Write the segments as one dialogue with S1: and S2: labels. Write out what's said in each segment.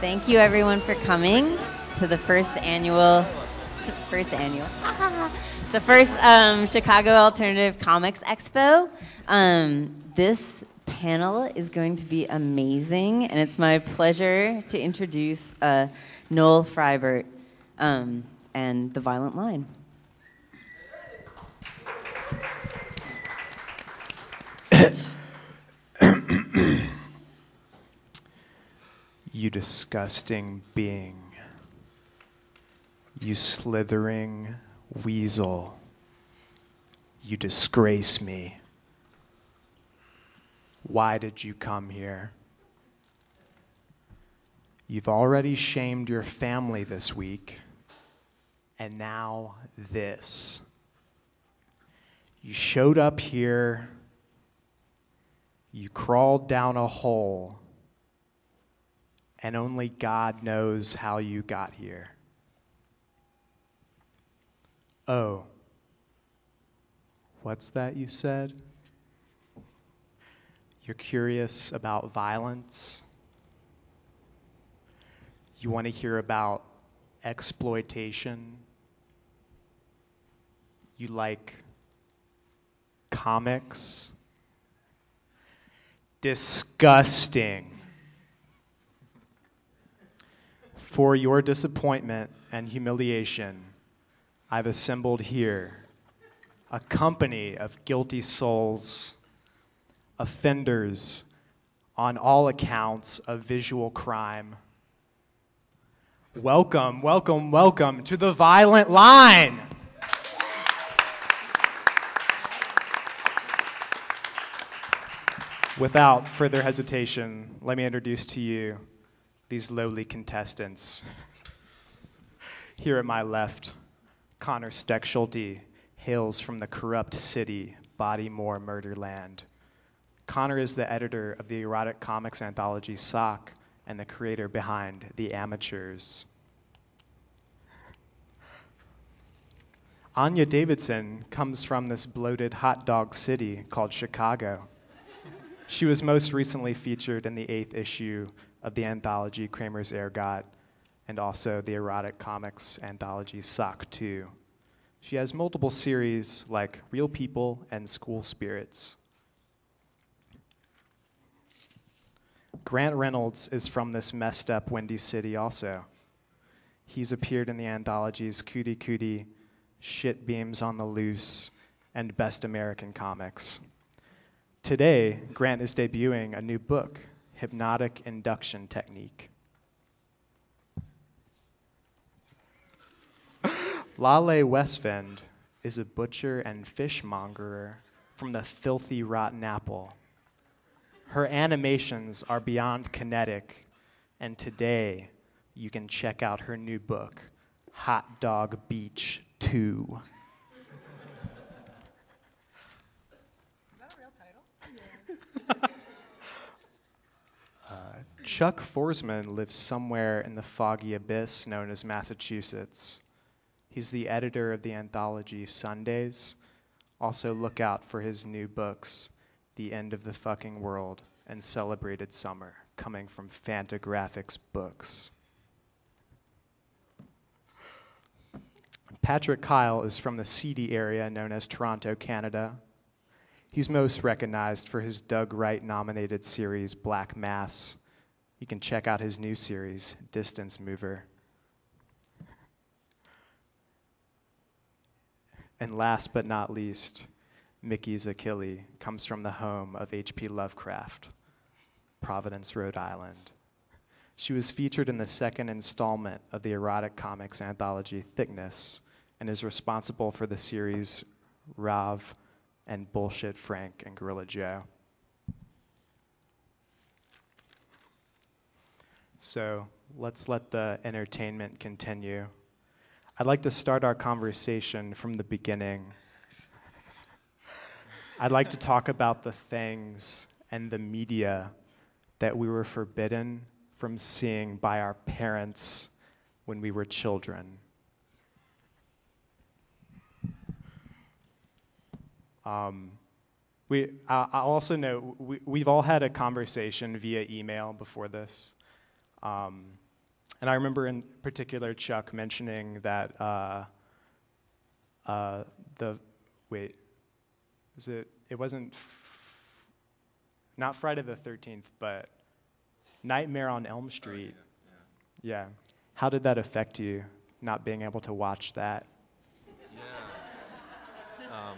S1: Thank you everyone for coming to the first Chicago Alternative Comics Expo. This panel is going to be amazing, and it's my pleasure to introduce Noel Freibert and The Violent Line.
S2: You disgusting being. You slithering weasel. You disgrace me. Why did you come here? You've already shamed your family this week, and now this. You showed up here, you crawled down a hole, and only God knows how you got here. Oh, what's that you said? You're curious about violence? You want to hear about exploitation? You like comics? Disgusting. For your disappointment and humiliation, I've assembled here a company of guilty souls, offenders on all accounts of visual crime. Welcome, welcome, welcome to The Violent Line. Without further hesitation, let me introduce to you these lowly contestants. Here at my left, Conor Stetschulte hails from the corrupt city, Bodymore Murderland. Conor is the editor of the erotic comics anthology Sock and the creator behind The Amateurs. Anya Davidson comes from this bloated hot dog city called Chicago. She was most recently featured in the 8th issue of the anthology Kramer's Ergot, and also the erotic comics anthology Sock 2. She has multiple series like Real People and School Spirits. Grant Reynolds is from this messed up windy city also. He's appeared in the anthologies Cootie Cootie, Shit Beams on the Loose, and Best American Comics. Today, Grant is debuting a new book, Hypnotic Induction Technique. Lale Westvind is a butcher and fishmongerer from the filthy rotten apple. Her animations are beyond kinetic, and today you can check out her new book, Hot Dog Beach 2. Chuck Forsman lives somewhere in the foggy abyss known as Massachusetts. He's the editor of the anthology Sundays. Also look out for his new books, The End of the Fucking World and Celebrated Summer, coming from Fantagraphics Books. Patrick Kyle is from the seedy area known as Toronto, Canada. He's most recognized for his Doug Wright-nominated series Black Mass. You can check out his new series, Distance Mover. And last but not least, Mickey Zacchilli comes from the home of H.P. Lovecraft, Providence, Rhode Island. She was featured in the 2nd installment of the erotic comics anthology Thickness and is responsible for the series Rav and Bullshit Frank and Gorilla Joe. So let's let the entertainment continue. I'd like to start our conversation from the beginning. I'd like to talk about the things and the media that we were forbidden from seeing by our parents when we were children. I also know we've all had a conversation via email before this. And I remember in particular Chuck mentioning that it wasn't not Friday the 13th, but Nightmare on Elm Street. Yeah. How did that affect you, not being able to watch that?
S3: Yeah.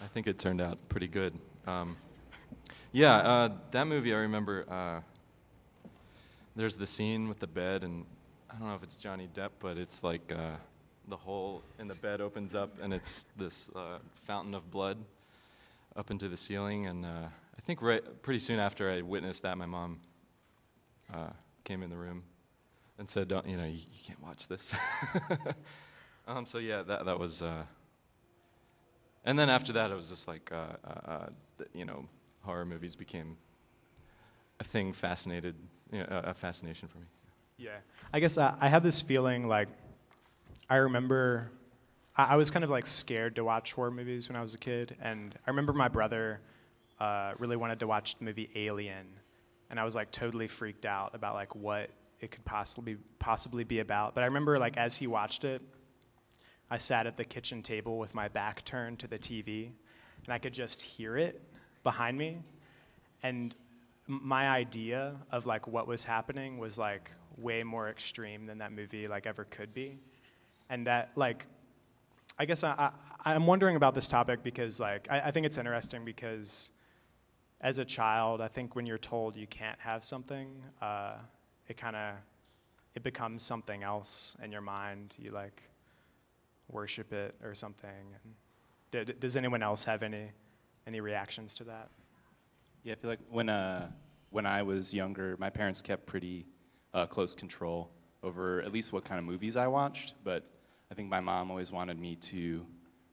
S3: I think it turned out pretty good. That movie I remember, there's the scene with the bed, and I don't know if it's Johnny Depp, but it's like the hole in the bed opens up, and it's this fountain of blood up into the ceiling. And I think pretty soon after I witnessed that, my mom came in the room and said, "Don't, you can't watch this." So yeah, that was. And then after that, it was just like, horror movies became a thing, a fascination for me.
S2: Yeah, I guess I have this feeling like, I remember, I was kind of like scared to watch horror movies when I was a kid, and I remember my brother really wanted to watch the movie Alien, and I was like totally freaked out about like what it could possibly be about. But I remember like as he watched it, I sat at the kitchen table with my back turned to the TV, and I could just hear it behind me. And my idea of like what was happening was like way more extreme than that movie like ever could be. And that like, I guess I'm wondering about this topic because like, I think it's interesting because as a child, I think when you're told you can't have something, it becomes something else in your mind. You like worship it or something. And does anyone else have any reactions to that?
S4: Yeah, I feel like when I was younger, my parents kept pretty close control over at least what kind of movies I watched, but I think my mom always wanted me to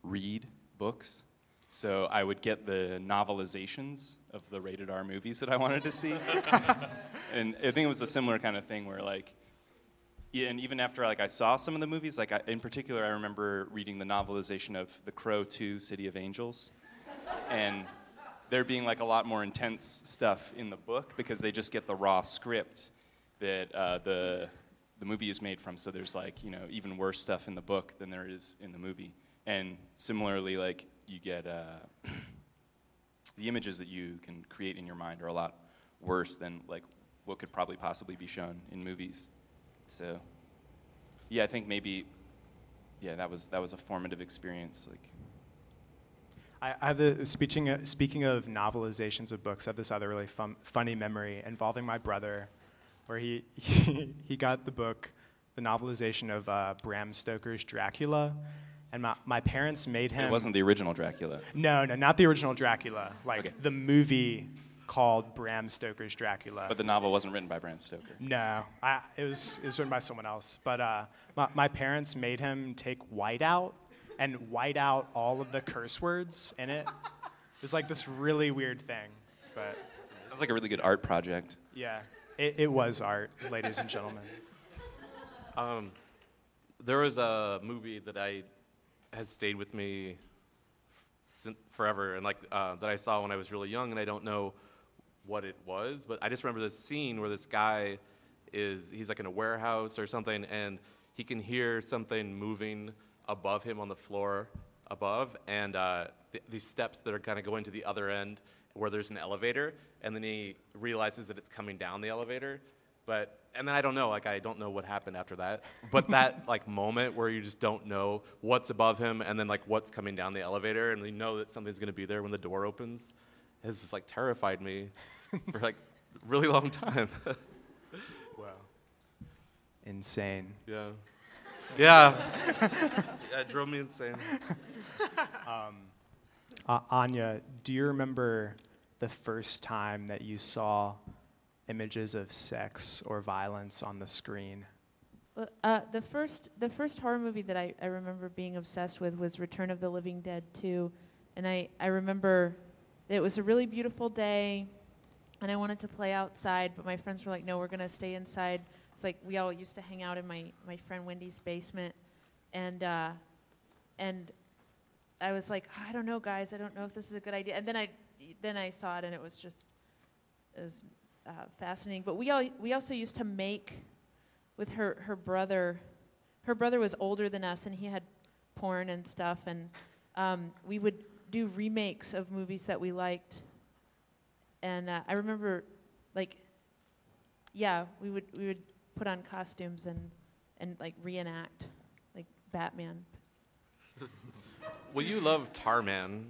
S4: read books, so I would get the novelizations of the rated R movies that I wanted to see. And I think it was a similar kind of thing where like, yeah, and even after like I saw some of the movies, like in particular I remember reading the novelization of The Crow 2, City of Angels, and there being like a lot more intense stuff in the book because they just get the raw script that the movie is made from. So there's like even worse stuff in the book than there is in the movie. And similarly, like you get the images that you can create in your mind are a lot worse than like what could probably possibly be shown in movies. So yeah, I think maybe that was a formative experience. Like.
S2: I have speaking of novelizations of books, I have this other really funny memory involving my brother, where he got the novelization of Bram Stoker's Dracula, and my parents made him.
S4: It wasn't the original Dracula.
S2: No, not the original Dracula. Like the movie called Bram Stoker's Dracula.
S4: But the novel wasn't written by Bram Stoker.
S2: No, it was written by someone else. But my parents made him take white out and white out all of the curse words in it. It was like this really weird thing, but
S4: sounds like a really good art project.
S2: Yeah, it was art, ladies and gentlemen.
S5: There was a movie that has stayed with me forever, and like that I saw when I was really young, and I don't know what it was, but I just remember this scene where this guy he's like in a warehouse or something, and he can hear something moving above him on the floor above, and these steps that are kind of going to the other end where there's an elevator, and then he realizes that it's coming down the elevator, and then I don't know what happened after that, but that like moment where you just don't know what's above him and then like what's coming down the elevator, and you know that something's going to be there when the door opens, has just like terrified me for like a really long time.
S2: Wow. Insane.
S5: Yeah. Yeah. It drove me insane.
S2: Anya, do you remember the first time that you saw images of sex or violence on the screen?
S6: The first horror movie that I remember being obsessed with was Return of the Living Dead 2. And I remember it was a really beautiful day, and I wanted to play outside, but my friends were like, no, we're going to stay inside. It's like we all used to hang out in my friend Wendy's basement, and I was like, I don't know, guys, I don't know if this is a good idea. And then I saw it, and it was fascinating. But we also used to make with her brother. Her brother was older than us, and he had porn and stuff, and we would do remakes of movies that we liked. And I remember, like, yeah, we would put on costumes and like reenact, like Batman.
S5: Well, you love Tarman.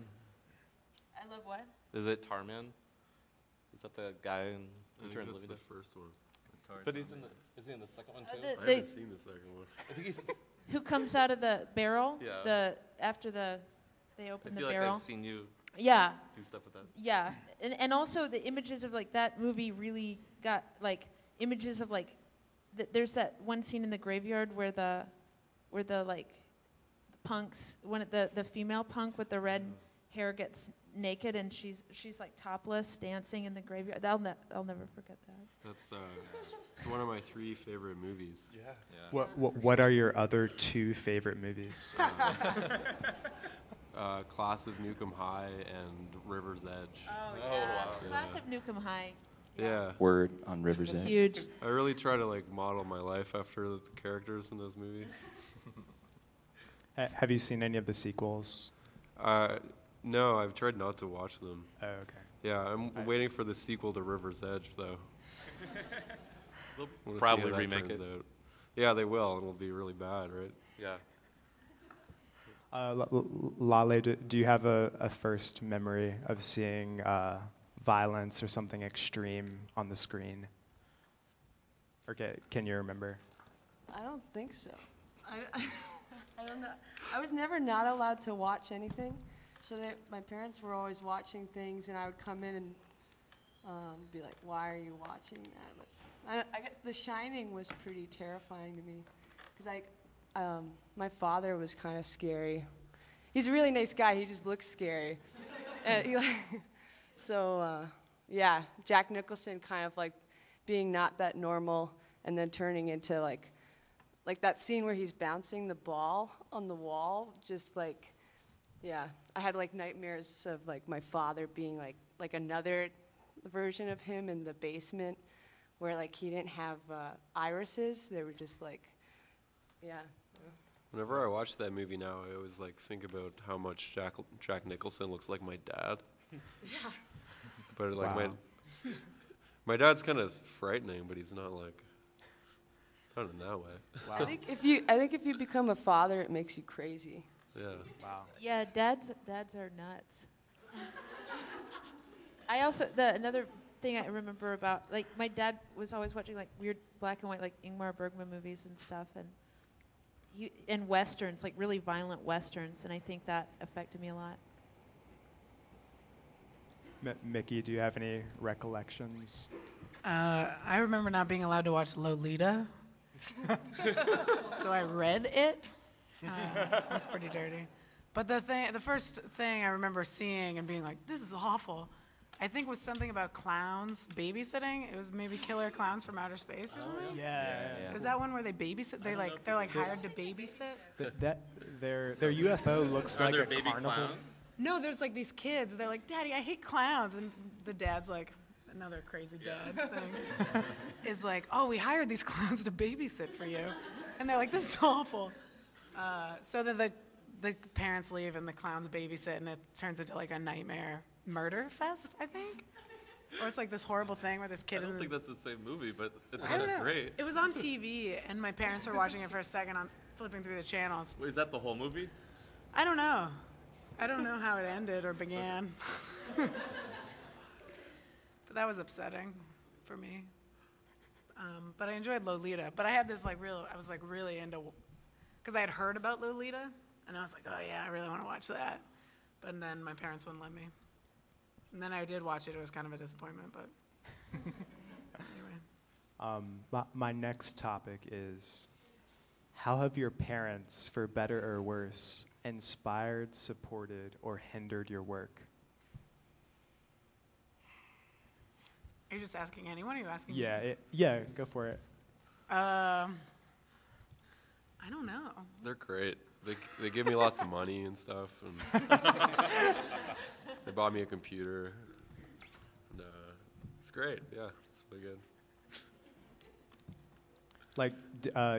S6: I love what?
S5: Is it Tarman? Is that the guy in Return of the Living Dead?
S7: First one.
S5: But is he in the second one too?
S7: I haven't seen the second one.
S5: I think he's.
S6: Who comes out of the barrel?
S5: Yeah.
S6: After they open the
S5: I feel
S6: barrel.
S5: like I've seen you
S6: Yeah.
S5: do stuff with that.
S6: Yeah, and also the images of like that movie really got like images of like there's that one scene in the graveyard where the like punks the female punk with the red hair gets naked and she's like topless dancing in the graveyard. I'll never forget that.
S7: That's it's one of my 3 favorite movies.
S3: Yeah.
S2: What are your other 2 favorite movies?
S7: Class of Nukem High and River's Edge.
S6: Oh
S5: Oh,
S6: yeah,
S5: wow.
S6: Class of Nukem High.
S7: Yeah.
S4: Word on River's Edge.
S6: Huge.
S7: I really try to like model my life after the characters in those movies.
S2: Have you seen any of the sequels?
S7: No, I've tried not to watch them.
S2: Oh, okay.
S7: Yeah, I'm waiting for the sequel to River's Edge though.
S5: They'll
S7: Wanna see
S5: probably
S7: how that
S5: remake
S7: turns
S5: it.
S7: out. Yeah, they will, and it'll be really bad, right?
S5: Yeah.
S2: Lale, do you have a first memory of seeing violence or something extreme on the screen? Or can you remember?
S8: I don't think so. I don't know. I was never not allowed to watch anything, so that my parents were always watching things, and I would come in and be like, "Why are you watching that?" But I guess The Shining was pretty terrifying to me, because my father was kind of scary. He's a really nice guy. He just looks scary. And yeah, Jack Nicholson kind of like being not that normal, and then turning into like that scene where he's bouncing the ball on the wall. Just like, yeah, I had like nightmares of like my father being like another version of him in the basement, where like he didn't have irises. They were just like, yeah.
S7: Whenever I watch that movie now, I always like think about how much Jack Nicholson looks like my dad.
S8: Yeah.
S7: But like
S2: Wow.
S7: my dad's kind of frightening, but he's not like not in that way.
S2: Wow.
S8: I think if you become a father, it makes you crazy.
S7: Yeah.
S2: Wow.
S6: Yeah, dads are nuts. I also another thing I remember about like my dad was always watching like weird black and white like Ingmar Bergman movies and stuff and westerns, like really violent westerns, and I think that affected me a lot.
S2: Mickey, do you have any recollections?
S9: I remember not being allowed to watch Lolita, so I read it. That's pretty dirty. But the first thing I remember seeing and being like, "This is awful," I think was something about clowns babysitting. It was maybe Killer Clowns from Outer Space or something.
S2: Yeah.
S9: Was that one where they babysit? They're like hired to babysit.
S2: Their UFO looks like a
S5: baby
S2: carnival.
S5: clowns?
S9: No, there's like these kids. They're like, "Daddy, I hate clowns," and the dad's like, another crazy dad thing, is like, "Oh, we hired these clowns to babysit for you," and they're like, "This is awful." So then the parents leave and the clowns babysit, and it turns into like a nightmare murder fest, I think. Or it's like this horrible thing where this kid.
S5: I don't think that's the same movie, but it
S9: I don't
S5: sounds
S9: know.
S5: great.
S9: It was on TV, and my parents were watching it for a second on flipping through the channels.
S5: Wait, is that the whole movie?
S9: I don't know. I don't know how it ended or began. But that was upsetting for me. But I enjoyed Lolita. But I had this I was like really into, because I had heard about Lolita, and I was like, oh yeah, I really want to watch that. But then my parents wouldn't let me. And then I did watch it. It was kind of a disappointment, but anyway.
S2: My next topic is, how have your parents, for better or worse, inspired, supported, or hindered your work?
S9: Are you just asking anyone? Or are you asking
S2: Yeah,
S9: me?
S2: go for it.
S9: I don't know.
S7: They're great. They give me lots of money and stuff, and they bought me a computer. And, it's great. Yeah, it's really good.
S2: Like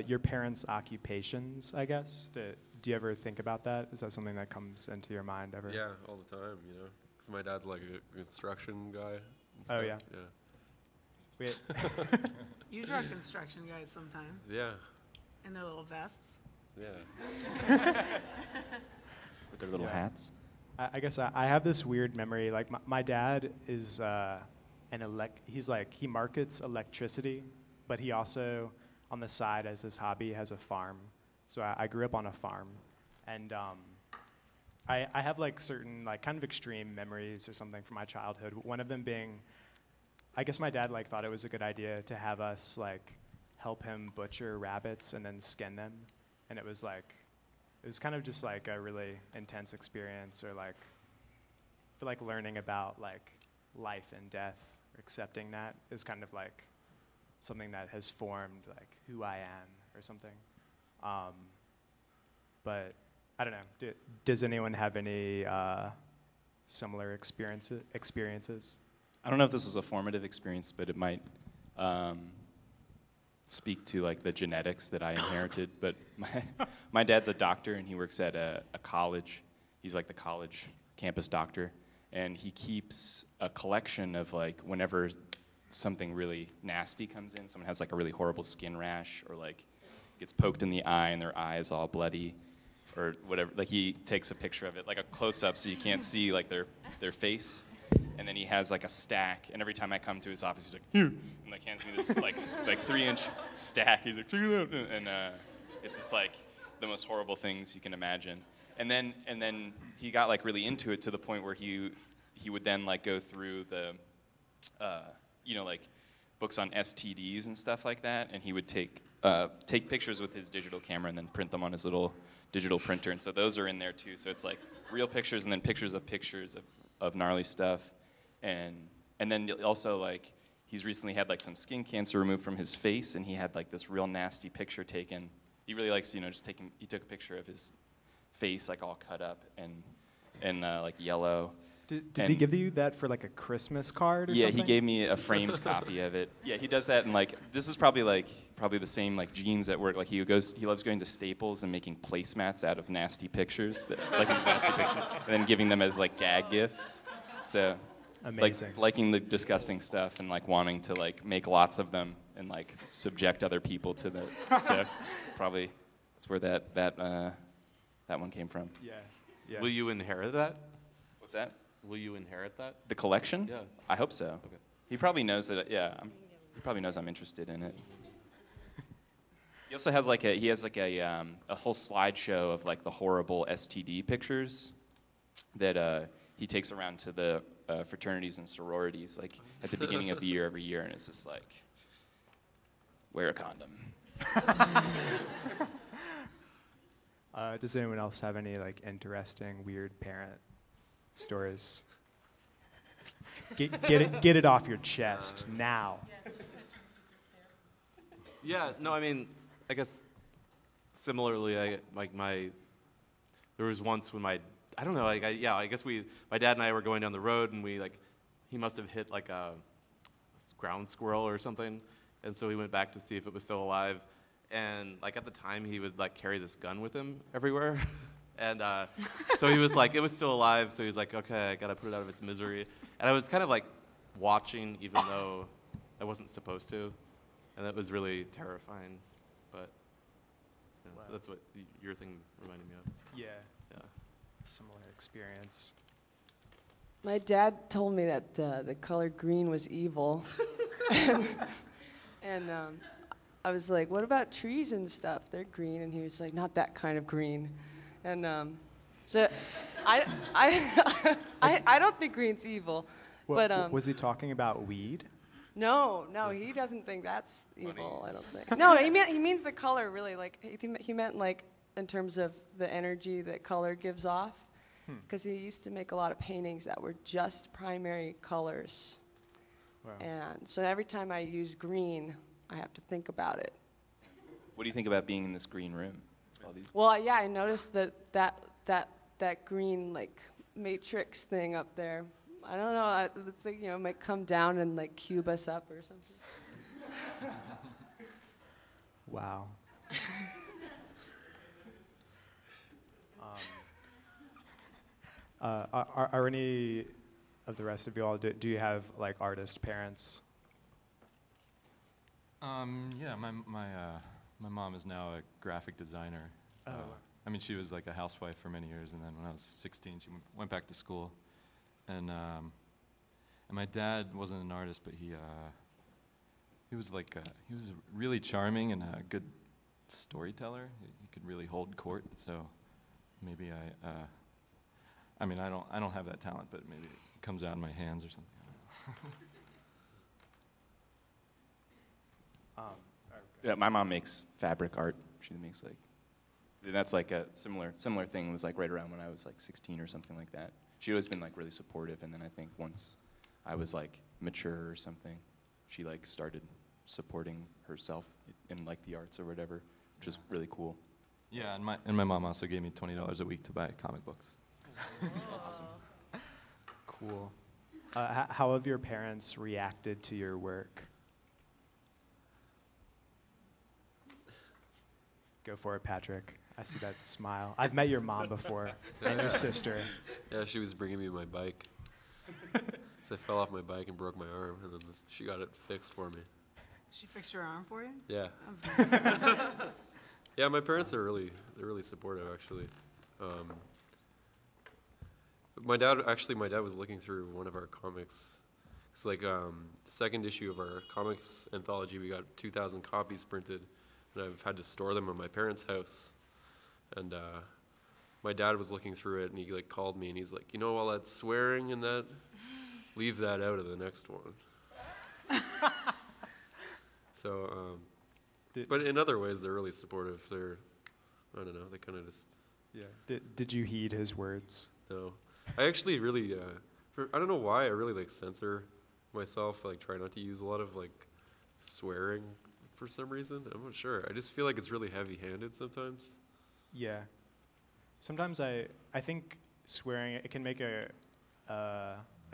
S2: your parents' occupations, I guess. Do you ever think about that? Is that something that comes into your mind ever?
S7: Yeah, all the time, you know. Because my dad's like a construction guy. And
S2: Oh,
S7: stuff.
S2: yeah?
S7: Yeah.
S2: Wait.
S9: You draw construction guys sometime
S7: Yeah.
S9: in their little vests.
S7: Yeah.
S4: With their little
S2: Yeah.
S4: hats.
S2: I guess I have this weird memory. Like my dad is he markets electricity, but he also on the side as his hobby has a farm. So I grew up on a farm, and I have like certain like kind of extreme memories or something from my childhood. One of them being, I guess my dad like thought it was a good idea to have us like help him butcher rabbits and then skin them, and it was kind of just like a really intense experience, or like I feel like learning about like life and death, accepting that is kind of like something that has formed like who I am or something. But I don't know. Does anyone have any similar experiences?
S4: I don't know if this was a formative experience, but it might speak to like the genetics that I inherited. But my dad's a doctor, and he works at a college. He's like the college campus doctor, and he keeps a collection of like whenever something really nasty comes in, someone has like a really horrible skin rash, or like gets poked in the eye and their eye is all bloody, or whatever. Like he takes a picture of it, like a close-up, so you can't see like their face. And then he has like a stack, and every time I come to his office, he's like, here, and like hands me this like 3-inch stack. He's like, check it out, and it's just like the most horrible things you can imagine. And then he got like really into it to the point where he would then like go through the, like books on STDs and stuff like that, and he would take pictures with his digital camera and then print them on his little digital printer, and so those are in there too. So it's like real pictures and then pictures of gnarly stuff. And then also, like, he's recently had, like, some skin cancer removed from his face, and he had, like, this real nasty picture taken. He really likes, he took a picture of his face, like, all cut up and like, yellow.
S2: Did he give you that for, like, a Christmas card or something?
S4: Yeah, he gave me a framed copy of it. Yeah, he does that, and, like, this is probably the same, like, genes at work. Like, he loves going to Staples and making placemats out of nasty pictures, and then giving them as, like, gag gifts. So...
S2: Amazing.
S4: Like liking the disgusting stuff and like wanting to like make lots of them and like subject other people to that. So probably that's where that one came from.
S2: Yeah.
S5: Will you inherit that?
S4: What's that?
S5: Will you inherit that?
S4: The collection?
S5: Yeah.
S4: I hope so.
S5: Okay.
S4: He probably knows that. Yeah. He probably knows I'm interested in it. He also has like a whole slideshow of like the horrible STD pictures that he takes around to the fraternities and sororities like at the beginning of the year every year, and it's just like, wear a condom.
S2: Does anyone else have any like interesting weird parent stories? Get it off your chest now.
S5: Yeah, no, I mean, I guess similarly, there was once when I don't know, I guess my dad and I were going down the road, and he must have hit like a ground squirrel or something, and so we went back to see if it was still alive, and like at the time he would like carry this gun with him everywhere, and so he was like, it was still alive, so he was like, okay, I gotta put it out of its misery, and I was kind of like watching even though I wasn't supposed to, and that was really terrifying, but
S2: Wow.
S5: that's what your thing reminded me of.
S2: Yeah.
S5: Yeah.
S2: Similar experience.
S8: My dad told me that the color green was evil. and I was like, what about trees and stuff? They're green. And he was like, not that kind of green. And so I don't think green's evil. But
S2: was he talking about weed?
S8: No, he doesn't think that's evil, I don't think. No, he means the color, really. Like, he meant, like, in terms of the energy that color gives off. Because he used to make a lot of paintings that were just primary colors.
S2: Wow.
S8: And so every time I use green, I have to think about it.
S4: What do you think about being in this green room? All these
S8: Well, yeah, I noticed that green, like, matrix thing up there. I don't know. It's like, might come down and like cube us up or something.
S2: Wow. Are any of the rest of you all, do you have like artist parents?
S3: Yeah, my mom is now a graphic designer.
S2: Oh.
S3: I mean, she was like a housewife for many years, and then when I was 16, she went back to school. And my dad wasn't an artist, but he was he was really charming and a good storyteller. He could really hold court. So maybe I mean, I don't have that talent, but maybe it comes out in my hands or something.
S4: Yeah, my mom makes fabric art. She makes that's like a similar thing. It was like right around when I was like 16 or something like that. She always been like really supportive, and then I think once I was like mature or something, she like started supporting herself in like the arts or whatever, which is really cool.
S3: Yeah, and my mom also gave me $20 a week to buy comic books.
S2: Awesome. Cool. How have your parents reacted to your work? Go for it, Patrick. I see that smile. I've met your mom before, and your sister.
S7: Yeah, she was bringing me my bike. So I fell off my bike and broke my arm, and then she got it fixed for me.
S9: She fixed your arm for you?
S7: Yeah.
S9: That was nice.
S7: Yeah, my parents are they're really supportive, actually. My dad was looking through one of our comics. It's like the second issue of our comics anthology. We got 2,000 copies printed, and I've had to store them in my parents' house. And my dad was looking through it, and he like called me, and he's like, all that swearing and that, leave that out of the next one. So, but in other ways, they're really supportive. I don't know, they kind of just.
S2: Yeah. Did you heed his words?
S7: No. I actually really, I don't know why, I really like censor myself. I like try not to use a lot of like swearing for some reason. I'm not sure. I just feel like it's really heavy-handed sometimes.
S2: Yeah. Sometimes I think swearing, it can make a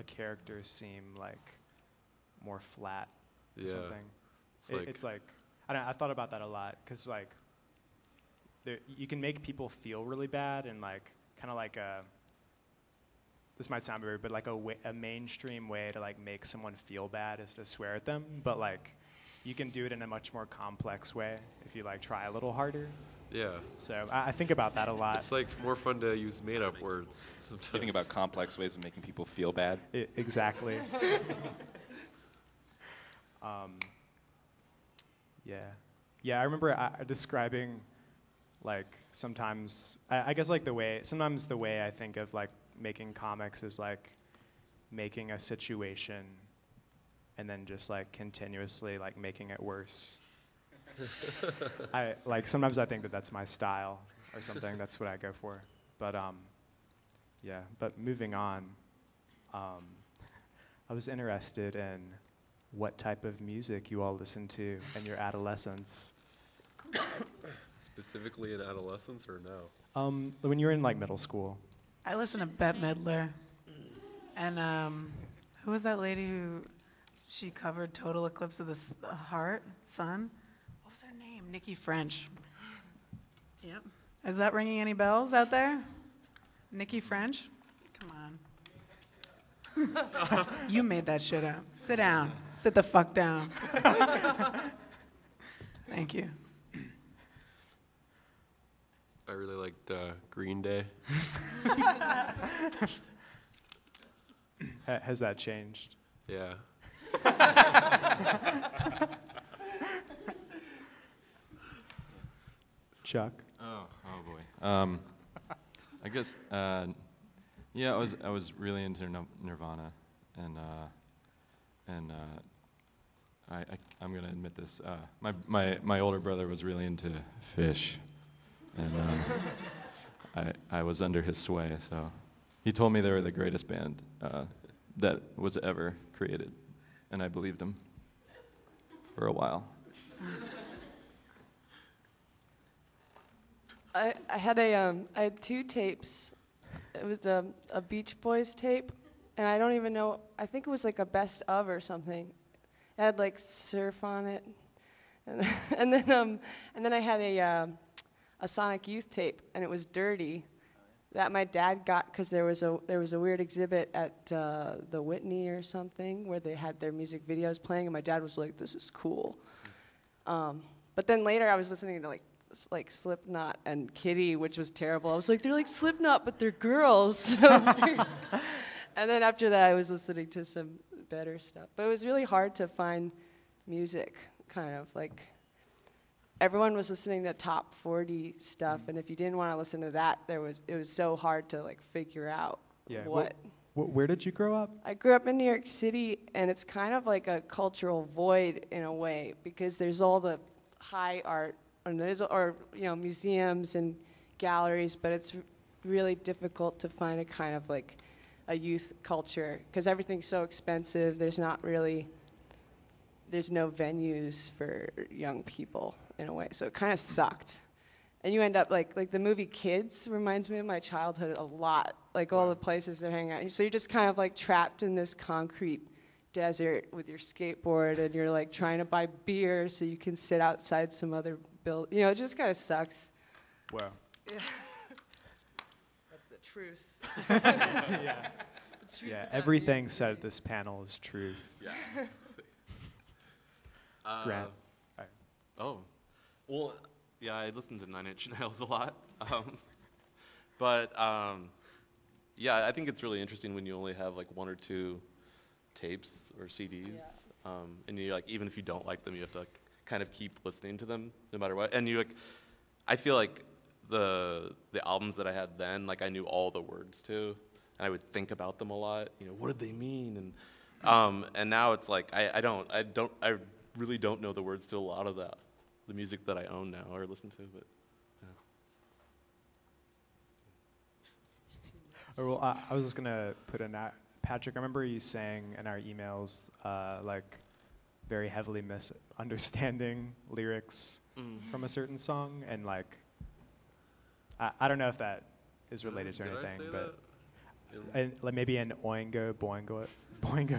S2: character seem like more flat or something. It's like I don't know, I thought about that a lot, because like you can make people feel really bad, and like kind of like this might sound weird, but like a mainstream way to like make someone feel bad is to swear at them, but like you can do it in a much more complex way if you like try a little harder.
S7: Yeah.
S2: So I think about that a lot.
S7: It's like more fun to use made-up words sometimes.
S4: You think about complex ways of making people feel bad.
S2: Exactly. Yeah, I remember describing like sometimes, I guess like sometimes the way I think of like making comics is like making a situation and then just like continuously like making it worse. Sometimes I think that that's my style or something. That's what I go for. But yeah. But moving on, I was interested in what type of music you all listened to in your adolescence.
S7: Specifically in adolescence or now?
S2: When you were in like middle school.
S9: I listened to Bette Midler. And who was that lady who she covered Total Eclipse of the Sun? What was her name? Nikki French. Yep. Is that ringing any bells out there? Nikki French? Come on. You made that shit up. Sit down. Sit the fuck down. Thank you.
S7: I really liked Green Day.
S2: Has that changed?
S7: Yeah.
S2: Chuck?
S3: Oh boy. I guess yeah, I was really into Nirvana, and I'm gonna admit this. My older brother was really into Fish, and I was under his sway. So he told me they were the greatest band that was ever created, and I believed him for a while.
S8: I had two tapes. It was a Beach Boys tape and I don't even know, I think it was like a best of or something. It had like surf on it. And then I had a Sonic Youth tape, and it was Dirty, that my dad got because there was a weird exhibit at the Whitney or something where they had their music videos playing, and my dad was like, "This is cool." But then later I was listening to like Slipknot and Kitty, which was terrible. I was like, they're like Slipknot, but they're girls. And then after that, I was listening to some better stuff. But it was really hard to find music, kind of like. Everyone was listening to top 40 stuff, and if you didn't want to listen to that, it was so hard to like figure out what.
S2: Where did you grow up?
S8: I grew up in New York City, and it's kind of like a cultural void in a way because there's all the high art, and or museums and galleries, but it's really difficult to find a kind of like a youth culture because everything's so expensive. There's no venues for young people in a way, so it kind of sucked. And you end up like the movie Kids reminds me of my childhood a lot, like all the places they're hanging out. So you're just kind of like trapped in this concrete desert with your skateboard, and you're like trying to buy beer so you can sit outside some other building. It just kind of sucks.
S2: Wow.
S8: Yeah. That's the truth.
S2: Yeah. Yeah. Everything said at this panel is truth.
S5: Yeah.
S2: Grant.
S5: Oh, well, yeah, I listen to Nine Inch Nails a lot. Yeah, I think it's really interesting when you only have like one or two tapes or CDs. And you even if you don't like them, you have to kind of keep listening to them no matter what. And I feel like the albums that I had then, I knew all the words to, and I would think about them a lot. What did they mean? And now it's like I really don't know the words to a lot of the music that I own now or listen to, but yeah.
S2: Well, I was just gonna put in that, Patrick. I remember you saying in our emails, very heavily misunderstanding lyrics from a certain song, and I don't know if that is related to anything, but and, maybe an Oingo Boingo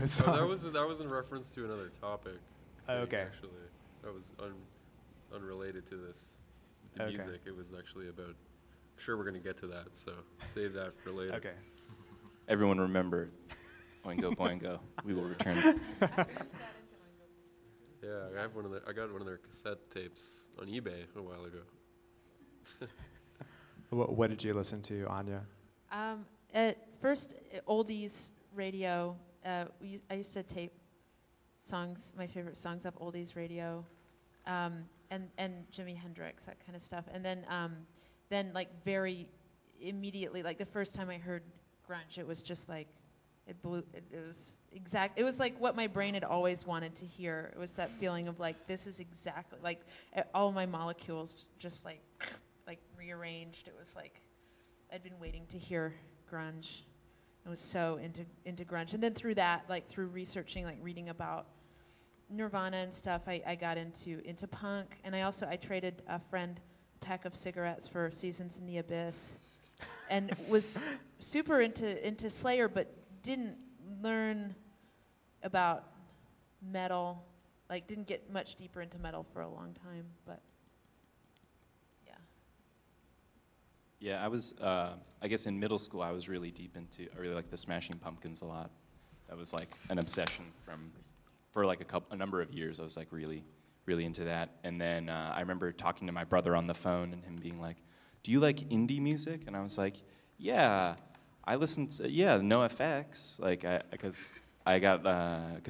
S2: song.
S7: Oh, that was in reference to another topic.
S2: Okay.
S7: Actually, that was unrelated to this. The music. It was actually about. I'm sure we're gonna get to that, so save that for later.
S2: Okay.
S4: Everyone remember, Oingo Boingo. We will return.
S7: Yeah, I got one of their cassette tapes on eBay a while ago.
S2: What did you listen to, Anya?
S6: At first, oldies radio. I used to tape songs, my favorite songs off oldies radio, and Jimi Hendrix, that kind of stuff. And then very immediately, the first time I heard grunge, it was just it blew. It was like what my brain had always wanted to hear. It was that feeling of this is exactly all my molecules just rearranged. It was I'd been waiting to hear grunge. I was so into grunge, and then through that, through researching, reading about Nirvana and stuff, I got into punk, and I traded a friend a pack of cigarettes for Seasons in the Abyss, and was super into Slayer, but didn't learn about metal, didn't get much deeper into metal for a long time, but yeah.
S4: Yeah, I was, I guess in middle school I was really deep into, I really liked the Smashing Pumpkins a lot. That was an obsession for a number of years. I was really, really into that. And then I remember talking to my brother on the phone and him being like, do you like indie music? And I was like, yeah, I listened to, NoFX, because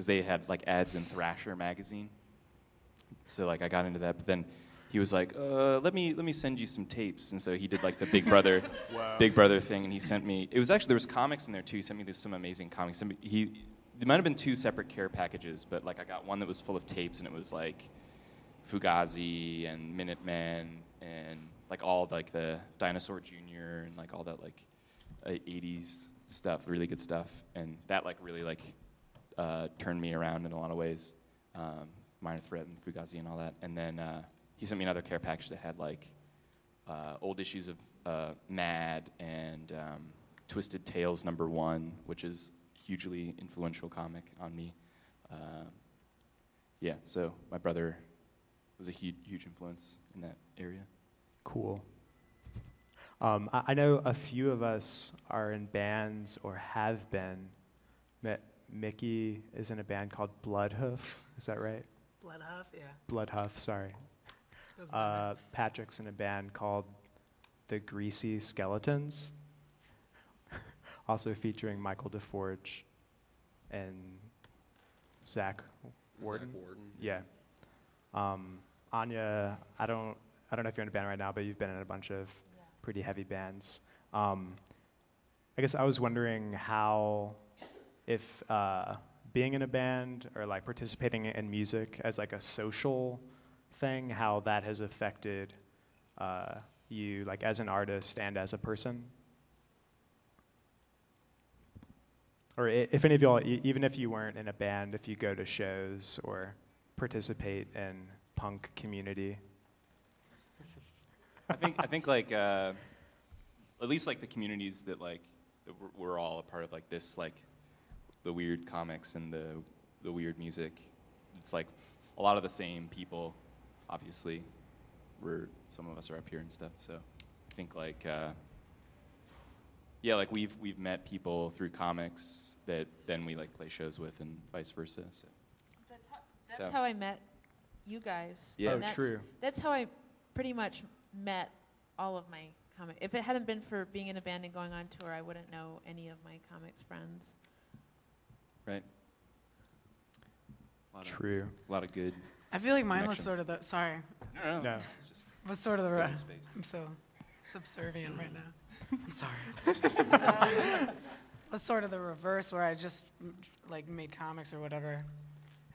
S4: they had ads in Thrasher magazine. So I got into that, but then he was like, let me send you some tapes. And so he did the Big Brother Big Brother thing, and he sent me, it was actually, there was comics in there too. He sent me some amazing comics. There might have been two separate care packages, but I got one that was full of tapes, and it was Fugazi and Minutemen and all the Dinosaur Jr. and all that 80s stuff, really good stuff. And that really turned me around in a lot of ways. Minor Threat and Fugazi and all that. And then he sent me another care package that had old issues of Mad and Twisted Tales #1, which is hugely influential comic on me. Yeah, so my brother was a huge influence in that area.
S2: Cool. I know a few of us are in bands or have been. Mickey is in a band called Bloodhoof. Is that right?
S9: Bloodhuff, yeah.
S2: Bloodhoof, sorry. Patrick's in a band called the Greasy Skeletons, also featuring Michael DeForge and Zach Warden.
S7: Zach Warden.
S2: Yeah. Anya, I don't know if you're in a band right now, but you've been in a bunch of pretty heavy bands. I guess I was wondering how, if being in a band or like participating in music as like a social thing, how that has affected you like as an artist and as a person. Or if any of y'all, even if you weren't in a band, if you go to shows or participate in punk community.
S4: I think like at least like the communities that like that we're all a part of, like this, like the weird comics and the weird music. It's like a lot of the same people. Obviously, some of us are up here and stuff. So I think like yeah, like we've met people through comics that then we like play shows with, and vice versa. So
S6: That's how I met you guys.
S4: Yeah.
S6: And
S2: Oh, true.
S6: That's how I pretty much met all of my comic. If it hadn't been for being in a band and going on tour, I wouldn't know any of my comics friends.
S4: right.
S2: True.
S4: A lot of good.
S9: I feel like mine was
S4: Connections.
S9: sort of the, sorry,
S2: No.
S4: It's just
S9: was sort of the,
S4: filling space.
S9: I'm so subservient right now. I'm sorry. Was sort of the reverse, where I just like made comics or whatever.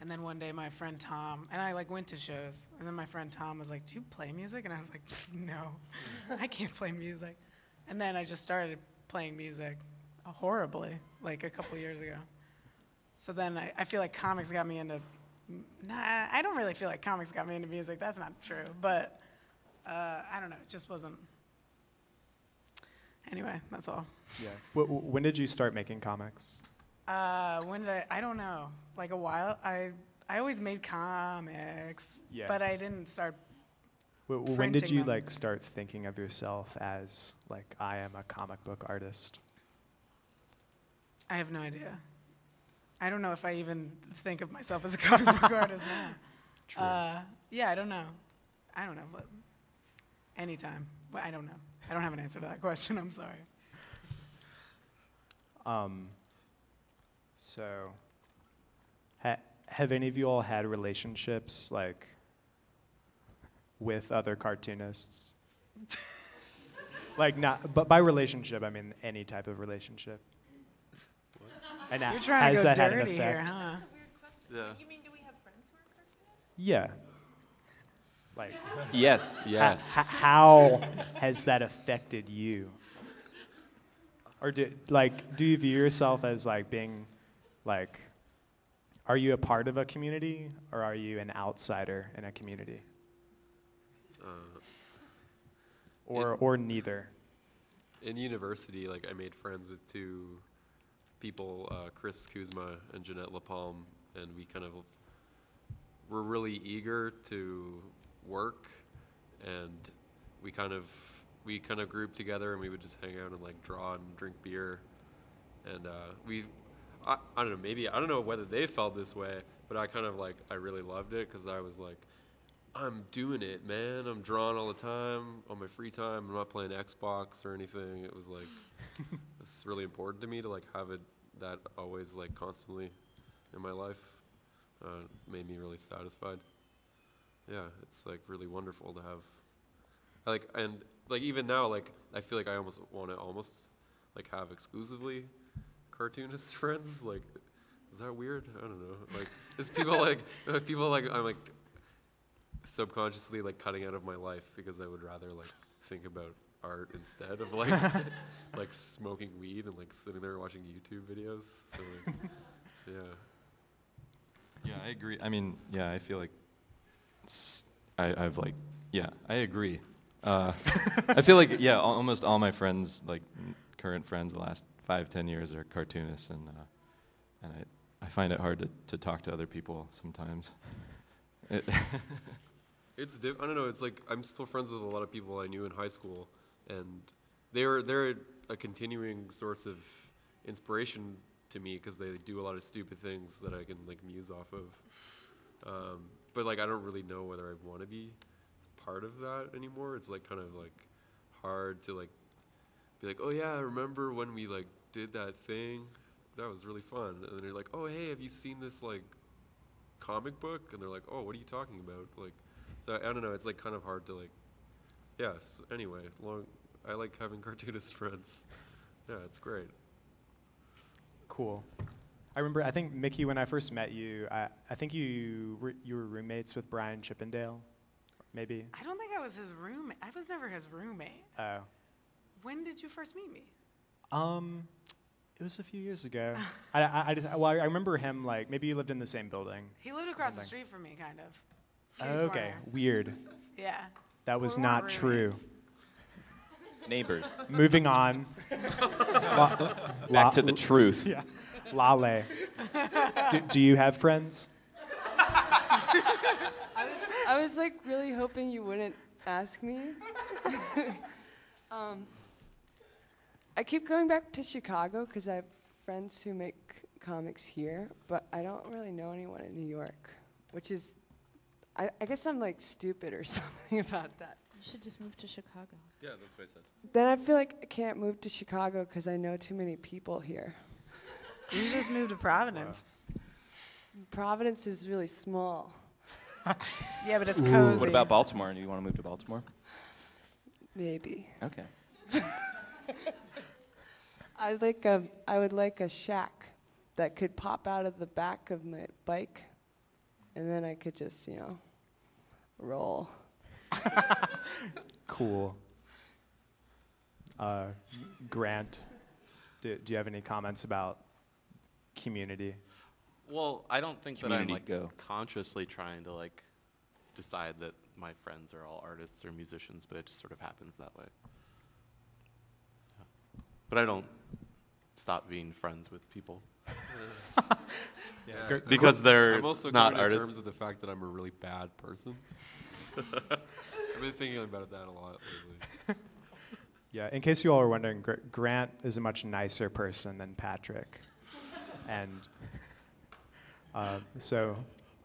S9: And then one day my friend Tom, and I like went to shows, and then my friend Tom was like, "Do you play music?" And I was like, "No, I can't play music." And then I just started playing music horribly, like a couple years ago. So then I feel like comics got me into, nah, I don't really feel like comics got me into music. That's not true. But I don't know, it just wasn't. Anyway, that's all.
S2: Yeah. When did you start making comics?
S9: When did I don't know, like a while. I always made comics,
S2: Yeah.
S9: but I didn't start.
S2: When did
S9: printing
S2: you
S9: them.
S2: like start thinking of yourself as like, I am a comic book artist?
S9: I have no idea. I don't know if I even think of myself as a comic book artist now.
S2: True.
S9: Yeah, I don't know. But anytime. Well, I don't know. I don't have an answer to that question. I'm sorry.
S2: So, have any of you all had relationships like with other cartoonists? Like not, but by relationship I mean any type of relationship. And
S9: You're trying to
S2: has
S9: go
S2: that had an
S9: dirty here,
S2: effect?
S9: huh?
S5: Yeah.
S6: You mean, do we have friends who are cartoonists?
S2: Yeah. Like,
S4: Yes. Yes.
S2: how has that affected you? Or do you view yourself as like being, like, are you a part of a community or are you an outsider in a community? Or neither?
S7: In university, like I made friends with two people, Chris Kuzma and Jeanette LaPalme, and we kind of were really eager to work, and we kind of grouped together, and we would just hang out and like draw and drink beer, and I don't know, maybe I don't know whether they felt this way, but I really loved it because I was like, I'm doing it, man. I'm drawing all the time on my free time. I'm not playing Xbox or anything. It was like, it's really important to me to like have it that always like constantly in my life. Made me really satisfied. Yeah, it's like really wonderful to have. And even now, like I feel like I almost want to like have exclusively cartoonist friends. Like, is that weird? I don't know. Like, it's people like I'm like subconsciously like cutting out of my life because I would rather like think about art instead of like like smoking weed and like sitting there watching YouTube videos. So like, yeah.
S3: Yeah, I agree. I mean, yeah, I feel like I've like, yeah, I agree. I feel like, yeah, almost all my friends, like current friends, the last 5-10 years are cartoonists, and and I find it hard to talk to other people sometimes.
S7: It's I don't know. It's like I'm still friends with a lot of people I knew in high school, and they're a continuing source of inspiration to me because they do a lot of stupid things that I can like muse off of. But like I don't really know whether I want to be part of that anymore. It's like kind of like hard to like be like, oh yeah, I remember when we like did that thing. That was really fun. And then they're like, oh hey, have you seen this like comic book? And they're like, oh, what are you talking about? Like, so I don't know. It's like kind of hard to like. Yes. Anyway, I like having cartoonist friends. Yeah, it's great.
S2: Cool. I remember, I think, Mickey, when I first met you, I think you were roommates with Brian Chippendale, maybe?
S9: I don't think I was his roommate. I was never his roommate.
S2: Oh.
S9: When did you first meet me?
S2: It was a few years ago. I remember him, like, maybe you lived in the same building.
S9: He lived across the street from me, kind of.
S2: Okay, weird.
S9: Yeah.
S2: That was
S9: We
S2: not
S9: weren't
S2: true.
S9: roommates.
S4: Neighbors.
S2: Moving on.
S4: Back to the truth.
S2: Yeah. Lale. Do you have friends?
S8: I was like really hoping you wouldn't ask me. I keep going back to Chicago because I have friends who make comics here, but I don't really know anyone in New York, which is, I guess I'm like stupid or something about that.
S6: You should just move to Chicago.
S3: Yeah, that's what I said.
S8: Then I feel like I can't move to Chicago because I know too many people here.
S9: You should just move to Providence.
S8: Providence is really small.
S9: Yeah, but it's cozy.
S4: What about Baltimore? Do you want to move to Baltimore?
S8: Maybe.
S4: Okay.
S8: I would like a shack that could pop out of the back of my bike, and then I could just, roll.
S2: Cool. Grant, do you have any comments about community?
S5: Well, I don't think
S4: Community,
S5: that I'm
S4: go.
S5: consciously trying to like decide that my friends are all artists or musicians, but it just sort of happens that way. Yeah. But I don't stop being friends with people
S7: Yeah,
S5: because they're
S7: I'm also
S5: not
S7: coming to
S5: artists.
S7: terms with the fact that I'm a really bad person. I've been thinking about that a lot lately.
S2: Yeah, in case you all are wondering, Grant is a much nicer person than Patrick. And so,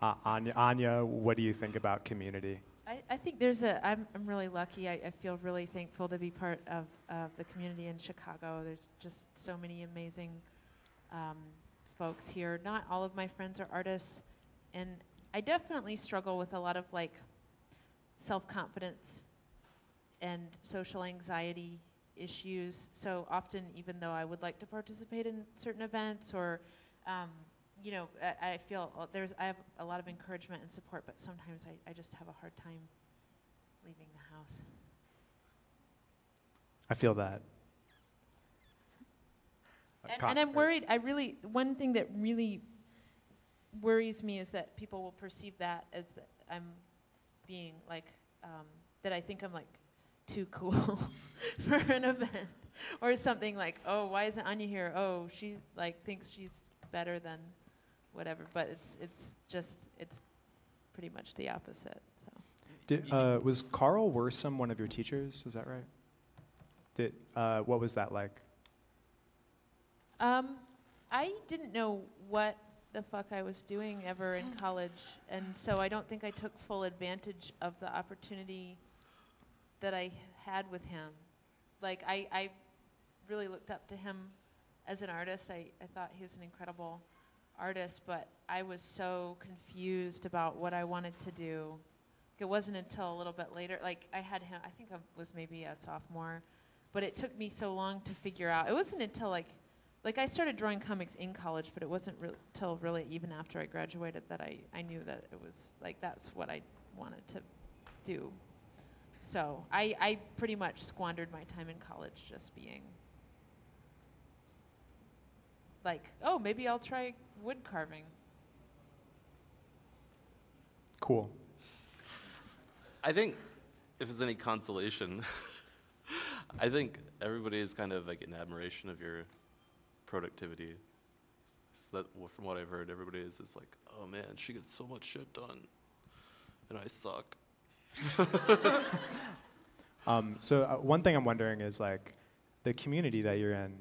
S2: Anya, what do you think about community?
S6: I think I'm really lucky. I feel really thankful to be part of the community in Chicago. There's just so many amazing folks here. Not all of my friends are artists, and I definitely struggle with a lot of like self-confidence and social anxiety issues. So often, even though I would like to participate in certain events or I feel I have a lot of encouragement and support, but sometimes I just have a hard time leaving the house.
S2: I feel that.
S6: And I'm worried. One thing that really worries me is that people will perceive that as that I'm being like, that I think I'm like too cool for an event or something like, oh, why isn't Anya here? Oh, she like thinks she's better than whatever. But it's pretty much the opposite. So.
S2: Was Carl Worsam one of your teachers? Is that right? What was that like?
S6: I didn't know what the fuck I was doing ever in college, and so I don't think I took full advantage of the opportunity that I had with him. Like, I really looked up to him as an artist. I thought he was an incredible artist, but I was so confused about what I wanted to do. It wasn't until a little bit later, like I had him, I think I was maybe a sophomore, but it took me so long to figure out. It wasn't until like I started drawing comics in college, but it wasn't till really even after I graduated that I knew that it was like that's what I wanted to do. So I pretty much squandered my time in college just being like, oh, maybe I'll try wood carving.
S2: Cool.
S5: I think if it's any consolation, I think everybody is kind of like in admiration of your productivity. that, from what I've heard, everybody is just like, oh man, she gets so much shit done, and I suck.
S2: So one thing I'm wondering is like the community that you're in.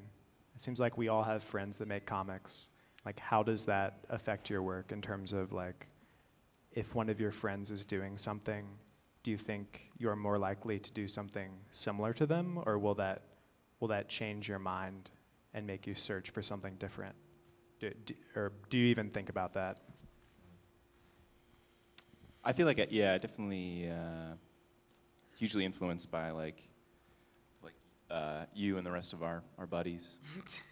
S2: It seems like we all have friends that make comics. Like, how does that affect your work in terms of like, if one of your friends is doing something, do you think you're more likely to do something similar to them, or will that change your mind and make you search for something different? Or do you even think about that?
S4: I feel like, definitely hugely influenced by like you and the rest of our buddies.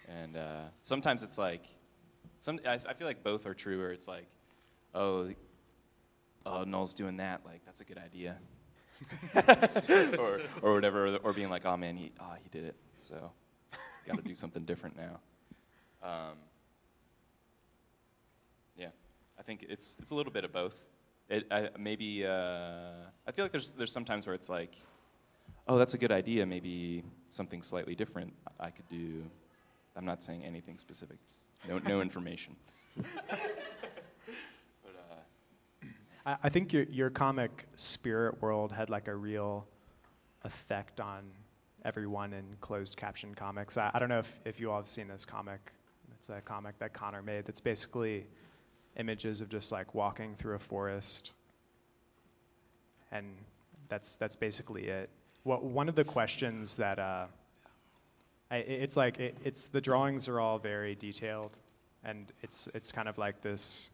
S4: And sometimes it's like, I feel like both are true, where it's like, oh, Noel's doing that, like, that's a good idea. or whatever, or being like, oh man, he did it, so got to do something different now. Yeah, I think it's a little bit of both. I feel like there's some times where it's like, oh, that's a good idea, maybe something slightly different I could do. I'm not saying anything specific. It's no information.
S2: I think your comic Spirit World had like a real effect on everyone in closed caption comics. I don't know if you all have seen this comic. It's a comic that Conor made that's basically images of just like walking through a forest, and that's basically it. Well, one of the questions that it's the drawings are all very detailed, and it's kind of like this.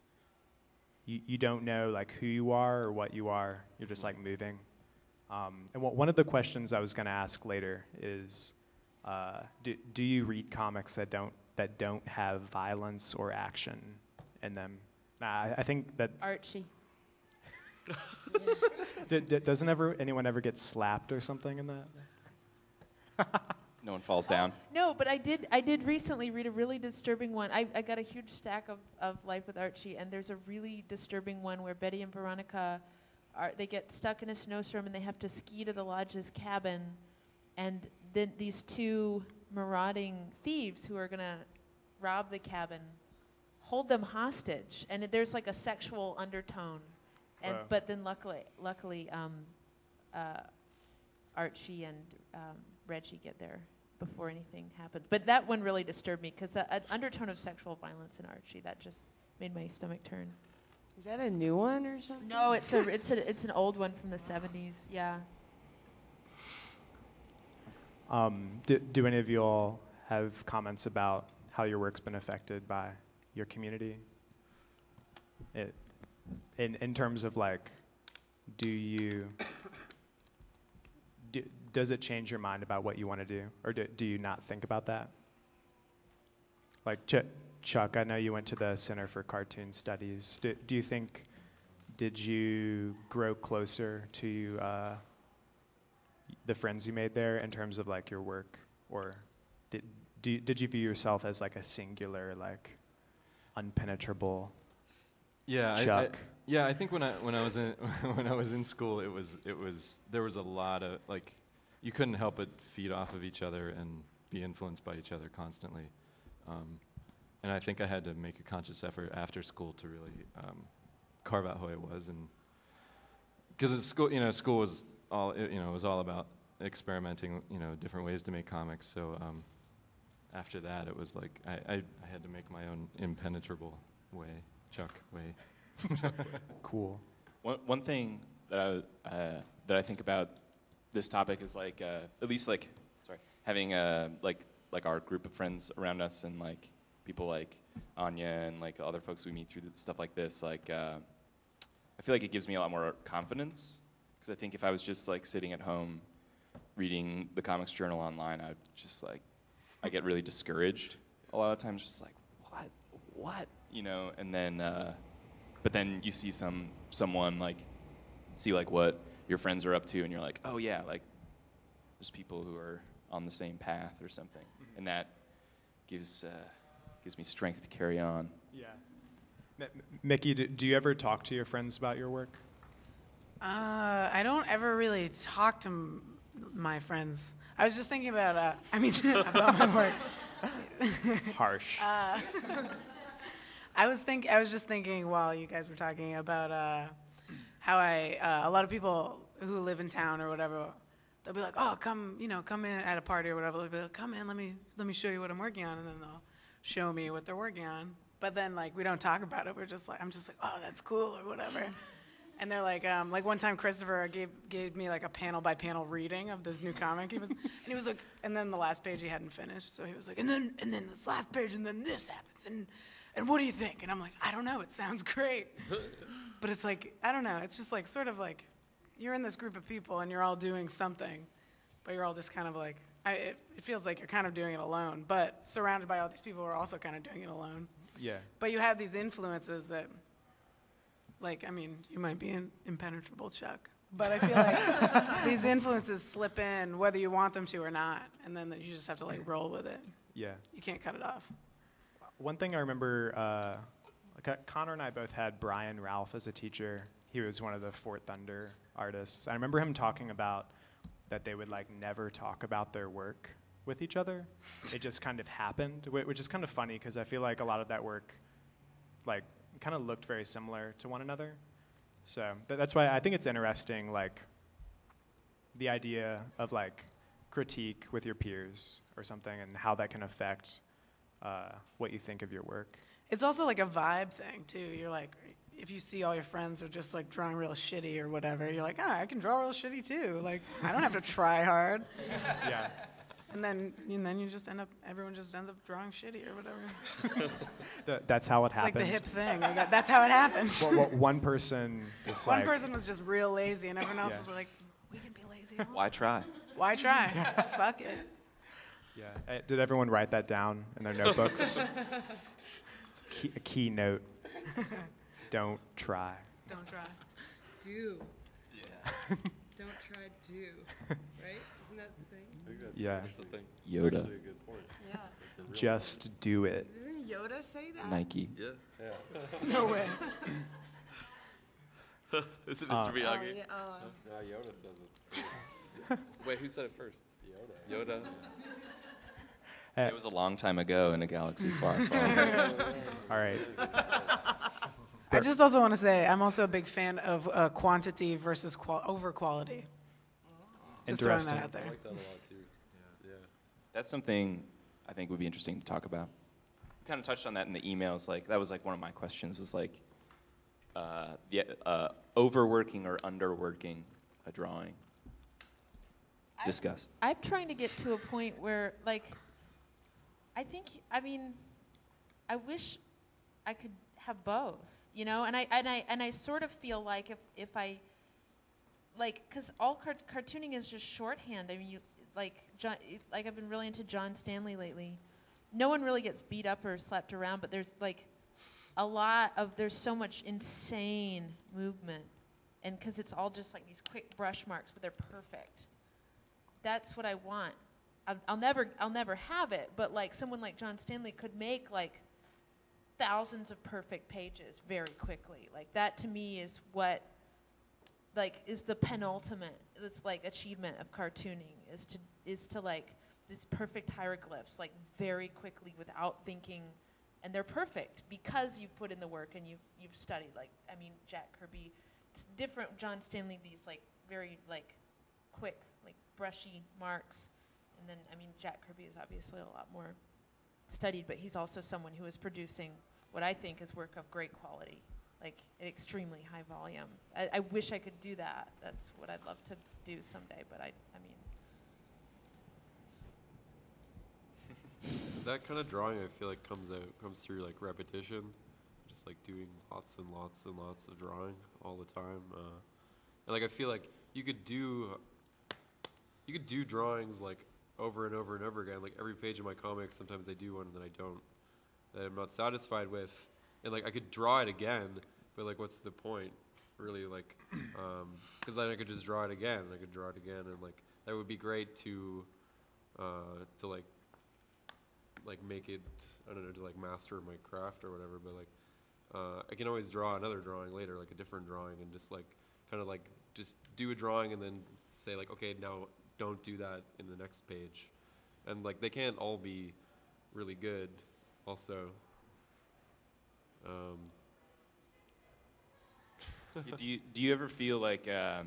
S2: You don't know like who you are or what you are. You're just like moving. And one of the questions I was going to ask later is, do you read comics that don't have violence or action in them? I think that
S6: Archie.
S2: Doesn't anyone ever get slapped or something in that?
S4: No one falls down.
S6: No, but I did recently read a really disturbing one. I got a huge stack of Life with Archie, and there's a really disturbing one where Betty and Veronica they get stuck in a snowstorm and they have to ski to the lodge's cabin, and then these two marauding thieves who are gonna rob the cabin hold them hostage, and there's like a sexual undertone, and but then luckily Archie and Reggie get there before anything happened. But that one really disturbed me because the undertone of sexual violence in Archie, that just made my stomach turn.
S8: Is that a new one or something?
S6: No, it's an old one from the 70s. Yeah.
S2: Do any of you all have comments about how your work's been affected by your community? In terms of like, does it change your mind about what you want to do, or do you not think about that? Like Chuck, I know you went to the Center for Cartoon Studies. Do you think, did you grow closer to the friends you made there in terms of like your work, or did you view yourself as like a singular, like unpenetrable Chuck?
S3: I think when I was in school, there was a lot of like, you couldn't help but feed off of each other and be influenced by each other constantly. And I think I had to make a conscious effort after school to really carve out who I was, and because school was all it was all about experimenting, different ways to make comics. So after that, it was like I had to make my own impenetrable Chuck way.
S2: Cool.
S4: One thing that I think about this topic is like at least like having like our group of friends around us, and like people like Anya and like other folks we meet through stuff like this. Like I feel like it gives me a lot more confidence, because I think if I was just like sitting at home reading the Comics Journal online, I would just like I get really discouraged a lot of times, just like what and then but then you see someone like see like what your friends are up to, and you're like, oh yeah, like there's people who are on the same path or something, and that gives me strength to carry on.
S2: Yeah. Mickey, do you ever talk to your friends about your work?
S9: I don't ever really talk to my friends. I was just thinking about about my work.
S2: Harsh.
S9: I was just thinking while you guys were talking about how a lot of people who live in town or whatever, they'll be like, oh, come in at a party or whatever. They'll be like, come in, let me show you what I'm working on, and then they'll show me what they're working on. But then like we don't talk about it. I'm just like, oh, that's cool or whatever. And they're like one time Christopher gave me like a panel by panel reading of this new comic he was like, and then the last page he hadn't finished, so he was like, and then this last page, and then this happens, and what do you think? And I'm like, I don't know, it sounds great. But it's like, I don't know, it's just like sort of like you're in this group of people and you're all doing something, but you're all just kind of like, it feels like you're kind of doing it alone, but surrounded by all these people who are also kind of doing it alone.
S2: Yeah.
S9: But you have these influences that, like, I mean, you might be an impenetrable Chuck, but I feel like these influences slip in whether you want them to or not, and then you just have to like roll with it.
S2: Yeah.
S9: You can't cut it off.
S2: One thing I remember, Conor and I both had Brian Ralph as a teacher. He was one of the Fort Thunder artists. I remember him talking about that they would like never talk about their work with each other. It just kind of happened, which is kind of funny because I feel like a lot of that work like kind of looked very similar to one another. So that's why I think it's interesting, like the idea of like critique with your peers or something and how that can affect what you think of your work.
S9: It's also like a vibe thing too. You're like, if you see all your friends are just like drawing real shitty or whatever, you're like, I can draw real shitty too. Like, I don't have to try hard.
S2: Yeah.
S9: And then you just everyone just ends up drawing shitty or whatever.
S2: That's how it
S9: It's
S2: happened.
S9: like the hip thing. That's how it happened.
S2: Well, one person is
S9: One
S2: like,
S9: person was just real lazy, and everyone else
S2: Yeah.
S9: was like, we can be lazy.
S4: Why try?
S9: Why try? Fuck it.
S2: yeah. Did everyone write that down in their notebooks? It's a key note. Don't try.
S9: Don't try.
S10: Do.
S3: Yeah.
S10: Don't try, do. Right? Isn't that the thing?
S3: I think
S2: Yeah.
S3: That's the thing.
S4: Yoda.
S3: That's actually a good point.
S8: Yeah.
S3: That's a real
S2: Just do it.
S8: Doesn't Yoda say that?
S4: Nike.
S3: point. Yeah.
S9: No way.
S5: Is it Mr.
S8: Oh,
S5: Miyagi?
S8: yeah. Oh,
S3: No, Yoda says it.
S5: Wait, who said it first? Yoda.
S4: It was a long time ago in a galaxy far, far.
S2: All right.
S9: I just also want to say I'm also a big fan of quantity versus over quality. Just throwing
S2: Interesting.
S9: that out there.
S3: I like that a lot too. Yeah.
S4: That's something I think would be interesting to talk about. We kind of touched on that in the emails. Like that was like one of my questions was like overworking or underworking a drawing. Discuss.
S6: I'm trying to get to a point where, like, I wish I could have both, you know, and I sort of feel like if I, like, because all cartooning is just shorthand. I mean, I've been really into John Stanley lately. No one really gets beat up or slapped around, but there's like there's so much insane movement, and because it's all just like these quick brush marks, but they're perfect. That's what I want. I'll never have it, but like someone like John Stanley could make like thousands of perfect pages very quickly. Like that to me is what like is the penultimate. It's like achievement of cartooning is to like these perfect hieroglyphs like very quickly without thinking, and they're perfect because you've put in the work and you've studied. Like I mean Jack Kirby, it's different. John Stanley, these like very like quick like brushy marks. And then, I mean, Jack Kirby is obviously a lot more studied, but he's also someone who is producing what I think is work of great quality, like at extremely high volume. I wish I could do that. That's what I'd love to do someday, but I mean.
S7: That kind of drawing, I feel like, comes through like repetition, just like doing lots and lots and lots of drawing all the time. And like I feel like you could do drawings like over and over and over again. Like every page of my comics, sometimes I do one and then I don't. That I'm not satisfied with, and like I could draw it again, but like what's the point, really? Like, because then I could just draw it again. I could draw it again, and like that would be great to like make it. I don't know, to like master my craft or whatever. But like, I can always draw another drawing later, like a different drawing, and just like kind of like just do a drawing and then say like, okay, now don't do that in the next page. And like they can't all be really good also.
S4: Do you ever feel like I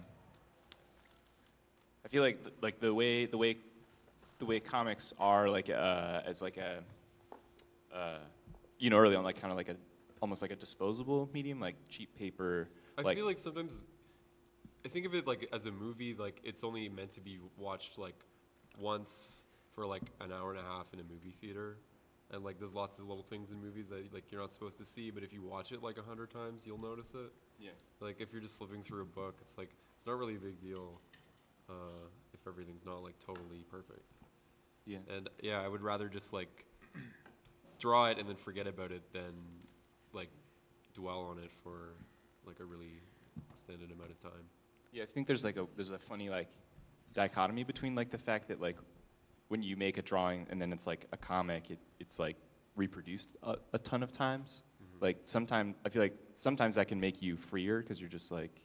S4: feel like the way comics are like as like a early on, like kind of like almost like a disposable medium, like cheap paper.
S7: I feel like sometimes I think of it like as a movie, like it's only meant to be watched like once for like an hour and a half in a movie theater. And like there's lots of little things in movies that like you're not supposed to see, but if you watch it like 100 times, you'll notice it.
S4: Yeah.
S7: Like if you're just flipping through a book, it's like it's not really a big deal if everything's not like totally perfect.
S4: Yeah.
S7: And yeah, I would rather just like draw it and then forget about it than like dwell on it for like a really extended amount of time.
S4: Yeah, I think there's a funny like dichotomy between like the fact that like when you make a drawing and then it's like a comic, it's like reproduced a ton of times. Mm-hmm. Like I feel like sometimes that can make you freer because you're just like,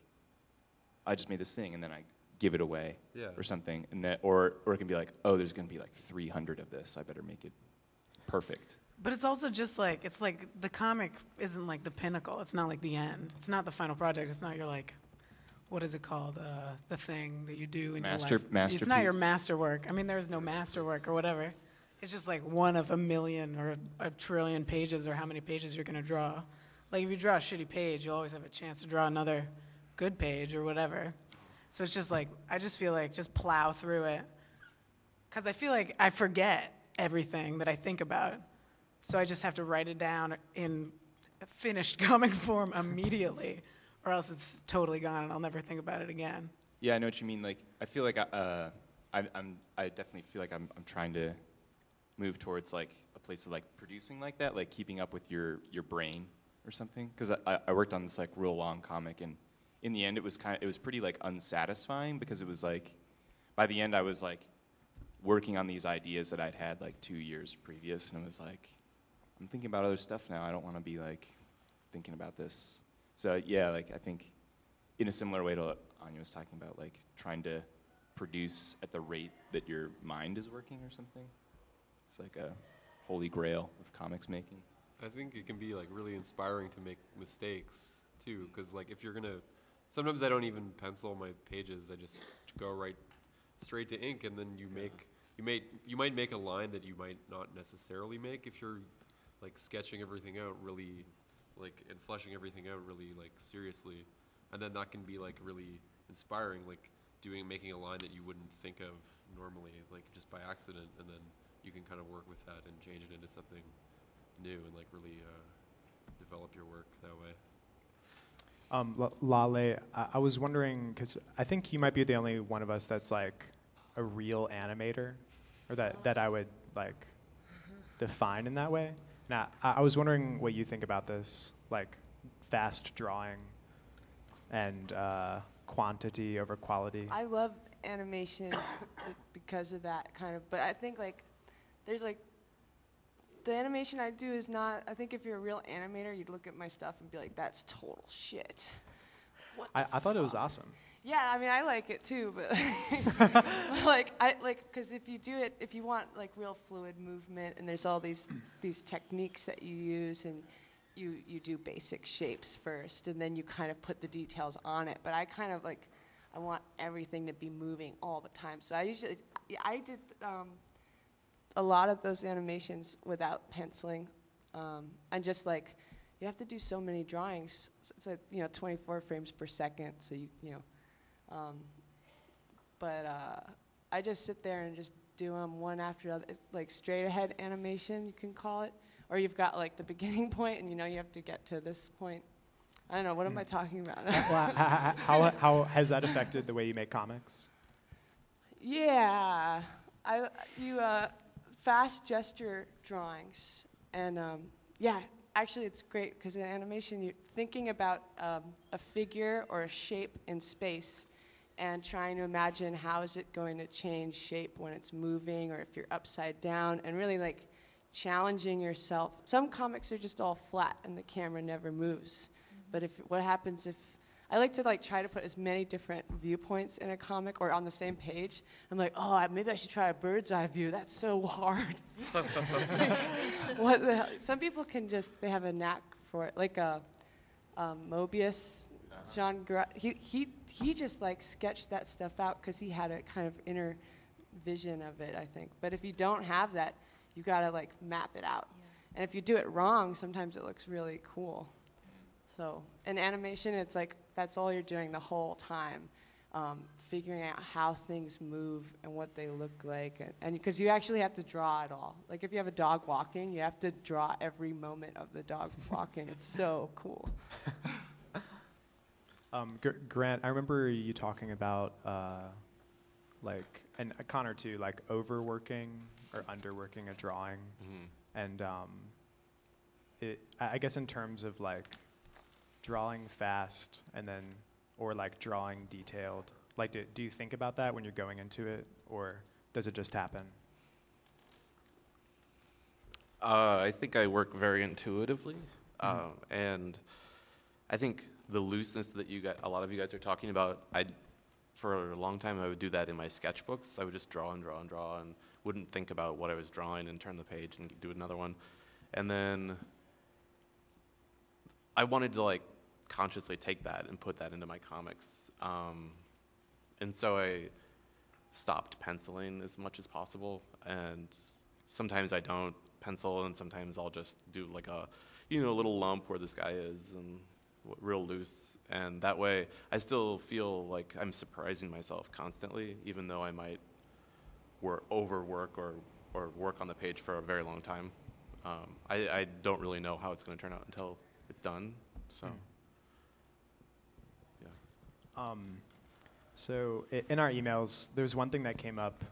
S4: I just made this thing and then I give it away or something, and that or it can be like, oh, there's gonna be like 300 of this. I better make it perfect.
S9: But it's also just like, it's like the comic isn't like the pinnacle. It's not like the end. It's not the final project. It's not your like, what is it called? The thing that you do in your life. It's not your masterwork. I mean, there is no masterwork or whatever. It's just like one of a million or a trillion pages or how many pages you're going to draw. Like if you draw a shitty page, you'll always have a chance to draw another good page or whatever. So it's just like, I just feel like just plow through it. Because I feel like I forget everything that I think about. So I just have to write it down in finished comic form immediately, or else it's totally gone and I'll never think about it again.
S4: Yeah, I know what you mean. Like, I feel like I definitely feel like I'm trying to move towards like a place of like producing like that, like keeping up with your brain or something. Because I worked on this like real long comic, and in the end it was pretty like unsatisfying because it was like by the end I was like working on these ideas that I'd had like 2 years previous, and it was like, I'm thinking about other stuff now. I don't want to be like thinking about this. So yeah, like I think in a similar way to what Anya was talking about, like trying to produce at the rate that your mind is working or something. It's like a holy grail of comics making.
S7: I think it can be like really inspiring to make mistakes too, because like if you're gonna, sometimes I don't even pencil my pages. I just go right straight to ink, and then you might make a line that you might not necessarily make if you're like sketching everything out really, like, and fleshing everything out really like seriously, and then that can be like really inspiring, like making a line that you wouldn't think of normally, like just by accident, and then you can kind of work with that and change it into something new and like really develop your work that way.
S2: Lale, I was wondering, because I think you might be the only one of us that's like a real animator, or that I would like define in that way. Now, I was wondering what you think about this, like fast drawing and quantity over quality.
S8: I love animation because of that kind of, but I think like there's like, the animation I do is not, I think if you're a real animator, you'd look at my stuff and be like, that's total shit.
S2: I thought it was awesome.
S8: Yeah, I mean, I like it too, but because if you do it, if you want like real fluid movement, and there's all these techniques that you use, and you do basic shapes first, and then you kind of put the details on it. But I kind of like, I want everything to be moving all the time. So I did a lot of those animations without penciling, and just like, you have to do so many drawings. So it's like 24 frames per second. So I just sit there and just do them one after the other. It's like straight ahead animation, you can call it, or you've got like the beginning point, and you have to get to this point. I don't know. What am I talking about?
S2: How has that affected the way you make comics?
S8: Yeah, fast gesture drawings, and actually it's great because in animation you're thinking about a figure or a shape in space and trying to imagine how is it going to change shape when it's moving, or if you're upside down, and really like challenging yourself. Some comics are just all flat and the camera never moves. But what happens if, I like to like try to put as many different viewpoints in a comic or on the same page. I'm like, oh, maybe I should try a bird's eye view. That's so hard. What the hell? Some people can they have a knack for it. Like Mobius, he just like sketched that stuff out because he had a kind of inner vision of it, I think. But if you don't have that, you gotta like map it out. And if you do it wrong, sometimes it looks really cool. So in animation, it's like that's all you're doing the whole time, figuring out how things move and what they look like. And because you actually have to draw it all. Like if you have a dog walking, you have to draw every moment of the dog walking. It's so cool.
S2: Grant, I remember you talking about, and Conor too, like overworking or underworking a drawing.
S5: Mm-hmm.
S2: And I guess in terms of like drawing fast and then, or like drawing detailed, like do you think about that when you're going into it, or does it just happen?
S5: I think I work very intuitively, and I think the looseness that a lot of you guys are talking about, for a long time I would do that in my sketchbooks. I would just draw and draw and draw and wouldn't think about what I was drawing and turn the page and do another one. And then I wanted to like consciously take that and put that into my comics. And so I stopped penciling as much as possible, and sometimes I don't pencil, and sometimes I'll just do like a little lump where this guy is and real loose, and that way I still feel like I'm surprising myself constantly, even though I might overwork or work on the page for a very long time. I don't really know how it's going to turn out until it's done. So, yeah.
S2: So in our emails, there's one thing that came up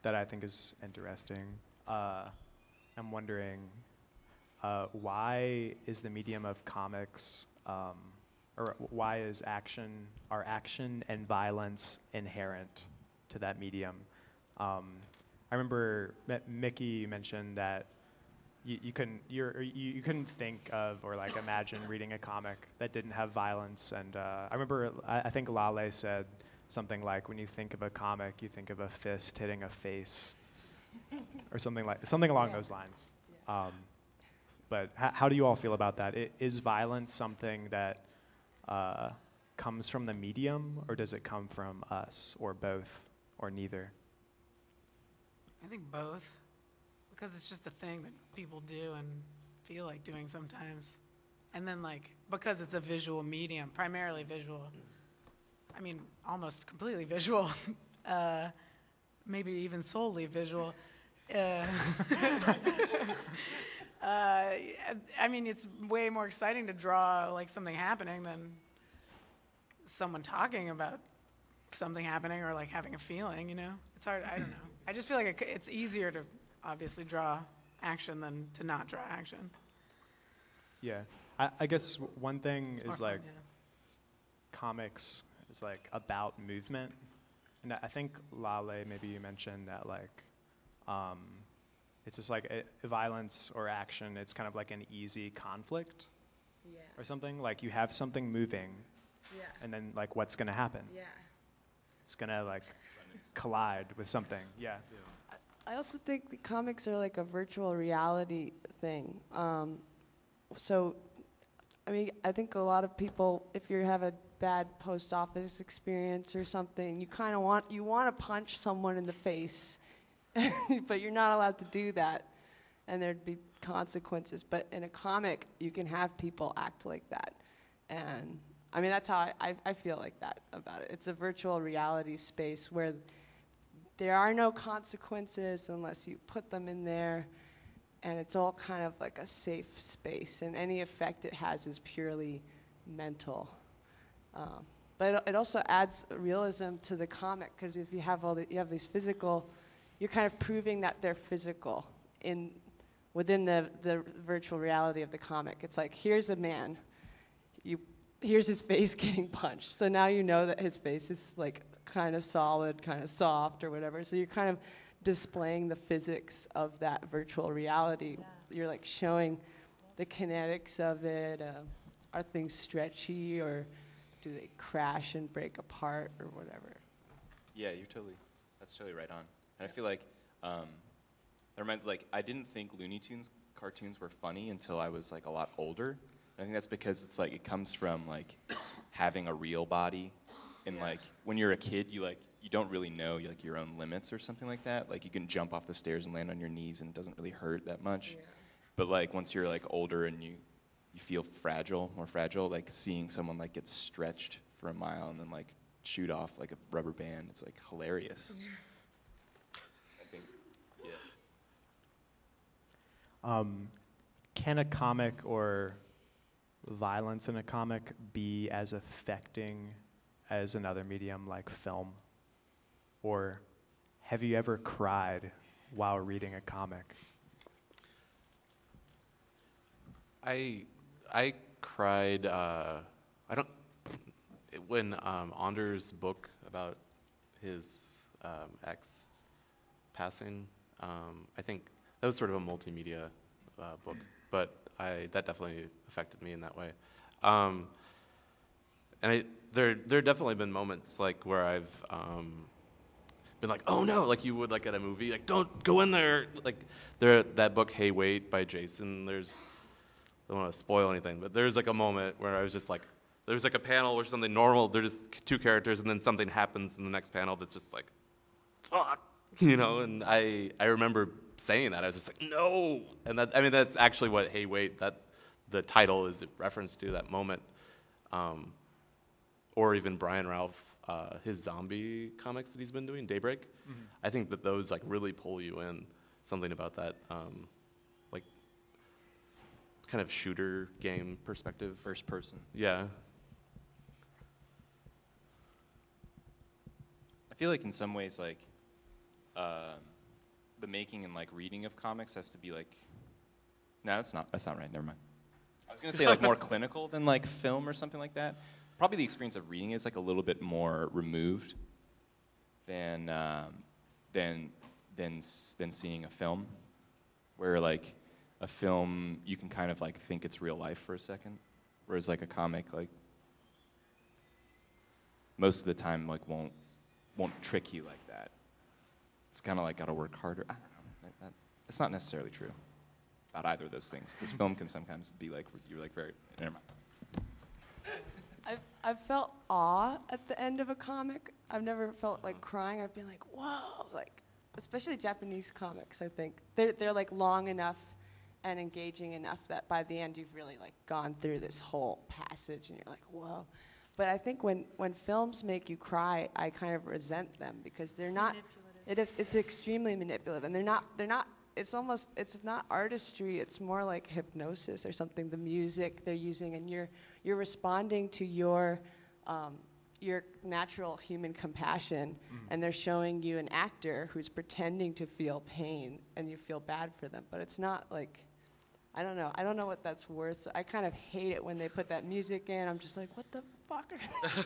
S2: that I think is interesting. I'm wondering, why is the medium of comics, or why is our action and violence inherent to that medium? I remember Mickey mentioned that you couldn't think of or like imagine reading a comic that didn't have violence, and I remember I think Lale said something like, when you think of a comic, you think of a fist hitting a face, or something along those lines. But how do you all feel about that? Is violence something that comes from the medium, or does it come from us, or both, or neither?
S9: I think both, because it's just a thing that people do and feel like doing sometimes. And then like, because it's a visual medium, primarily visual, I mean, almost completely visual, maybe even solely visual. I mean, it's way more exciting to draw like something happening than someone talking about something happening or like having a feeling, It's hard, I don't know. I just feel like it's easier to obviously draw action than to not draw action.
S2: Yeah, I guess one thing is like,
S9: fun,
S2: comics is like about movement, and I think Lale, maybe you mentioned that like, it's just like a violence or action. It's kind of like an easy conflict, or something. Like you have something moving, and then like what's gonna happen? Yeah, it's gonna like collide with something. Yeah.
S8: I also think the comics are like a virtual reality thing. So, I mean, I think a lot of people, if you have a bad post office experience or something, you kind of want to punch someone in the face, but you're not allowed to do that, and there'd be consequences. But in a comic, you can have people act like that, and I mean, that's how I feel like that about it. It's a virtual reality space where there are no consequences unless you put them in there, and it's all kind of like a safe space, and any effect it has is purely mental. But it also adds realism to the comic, because if you have you have these physical, you're kind of proving that they're physical within the virtual reality of the comic. It's like, here's a man, here's his face getting punched, so now you know that his face is like kind of solid, kind of soft, or whatever. So you're kind of displaying the physics of that virtual reality. Yeah. You're like showing the kinetics of it. Are things stretchy, or do they crash and break apart, or whatever?
S4: Yeah, that's totally right on. And I feel like that reminds, like, I didn't think Looney Tunes cartoons were funny until I was like a lot older. I think that's because it's like it comes from like having a real body, and like when you're a kid, you don't really know like your own limits or something like that. Like you can jump off the stairs and land on your knees, and it doesn't really hurt that much.
S8: Yeah.
S4: But like once you're like older and you feel more fragile, like seeing someone like get stretched for a mile and then like shoot off like a rubber band, it's like hilarious. I think, yeah.
S2: Can a comic or violence in a comic be as affecting as another medium like film? Or have you ever cried while reading a comic?
S5: I cried. When Anders' book about his ex passing. I think that was sort of a multimedia book, but that definitely affected me in that way. And there definitely been moments like where I've been like, oh no, like you would like at a movie, like don't go in there. Like that book Hey Wait by Jason. I don't want to spoil anything, but there's like a moment where I was just like, there's like a panel where something normal, they're just two characters, and then something happens in the next panel that's just like, fuck, and I remember saying that. I was just like, no. And that's actually what Hey Wait, that the title is a reference to that moment. Or even Brian Ralph, his zombie comics that he's been doing, Daybreak. Mm-hmm. I think that those like really pull you in, something about that, like kind of shooter game perspective.
S4: First person.
S5: Yeah.
S4: I feel like in some ways, like, the making and like reading of comics has to be like, no, that's not right. Never mind. I was gonna say like more clinical than like film or something like that. Probably the experience of reading is like a little bit more removed than seeing a film, where like a film you can kind of like think it's real life for a second, whereas like a comic like most of the time like won't trick you like that. It's kind of like gotta work harder. I don't know. It's not necessarily true about either of those things, because film can sometimes be like you're like very. Never mind.
S8: I've felt awe at the end of a comic. I've never felt like crying. I've been like, whoa, like especially Japanese comics. I think they're like long enough and engaging enough that by the end you've really like gone through this whole passage and you're like, whoa. But I think when films make you cry, I kind of resent them because they're not. It's extremely manipulative, and they're not. It's not artistry. It's more like hypnosis or something. The music they're using, and you're responding to your natural human compassion, and they're showing you an actor who's pretending to feel pain, and you feel bad for them. But it's not like, I don't know. I don't know what that's worth. So I kind of hate it when they put that music in. I'm just like, what the fuck?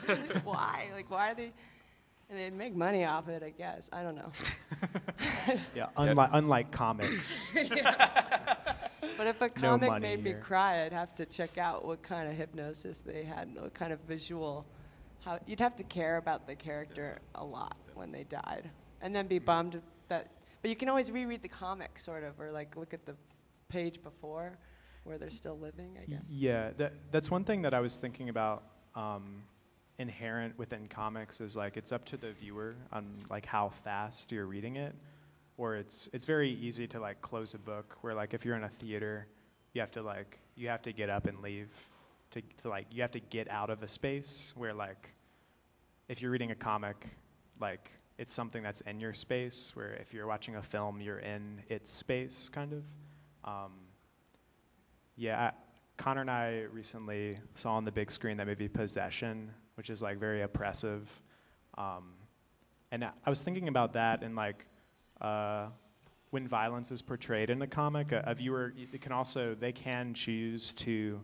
S8: Like, why? Like, why are they? And they'd make money off it, I guess. I don't know.
S2: Yeah, unlike comics.
S8: But if a comic made me cry, I'd have to check out what kind of hypnosis they had, and what kind of visual. How you'd have to care about the character a lot when they died, and then be bummed that. But you can always reread the comic, sort of, or like look at the page before, where they're still living, I guess.
S2: Yeah, that's one thing that I was thinking about. Inherent within comics is like it's up to the viewer on like how fast you're reading it, or it's very easy to like close a book where like if you're in a theater, you have to get up and leave to like you have to get out of a space where like if you're reading a comic, like it's something that's in your space, where if you're watching a film, you're in its space kind of. Conor and I recently saw on the big screen that movie Possession, which is like very oppressive. And I was thinking about that, and like when violence is portrayed in a comic, a viewer they can choose to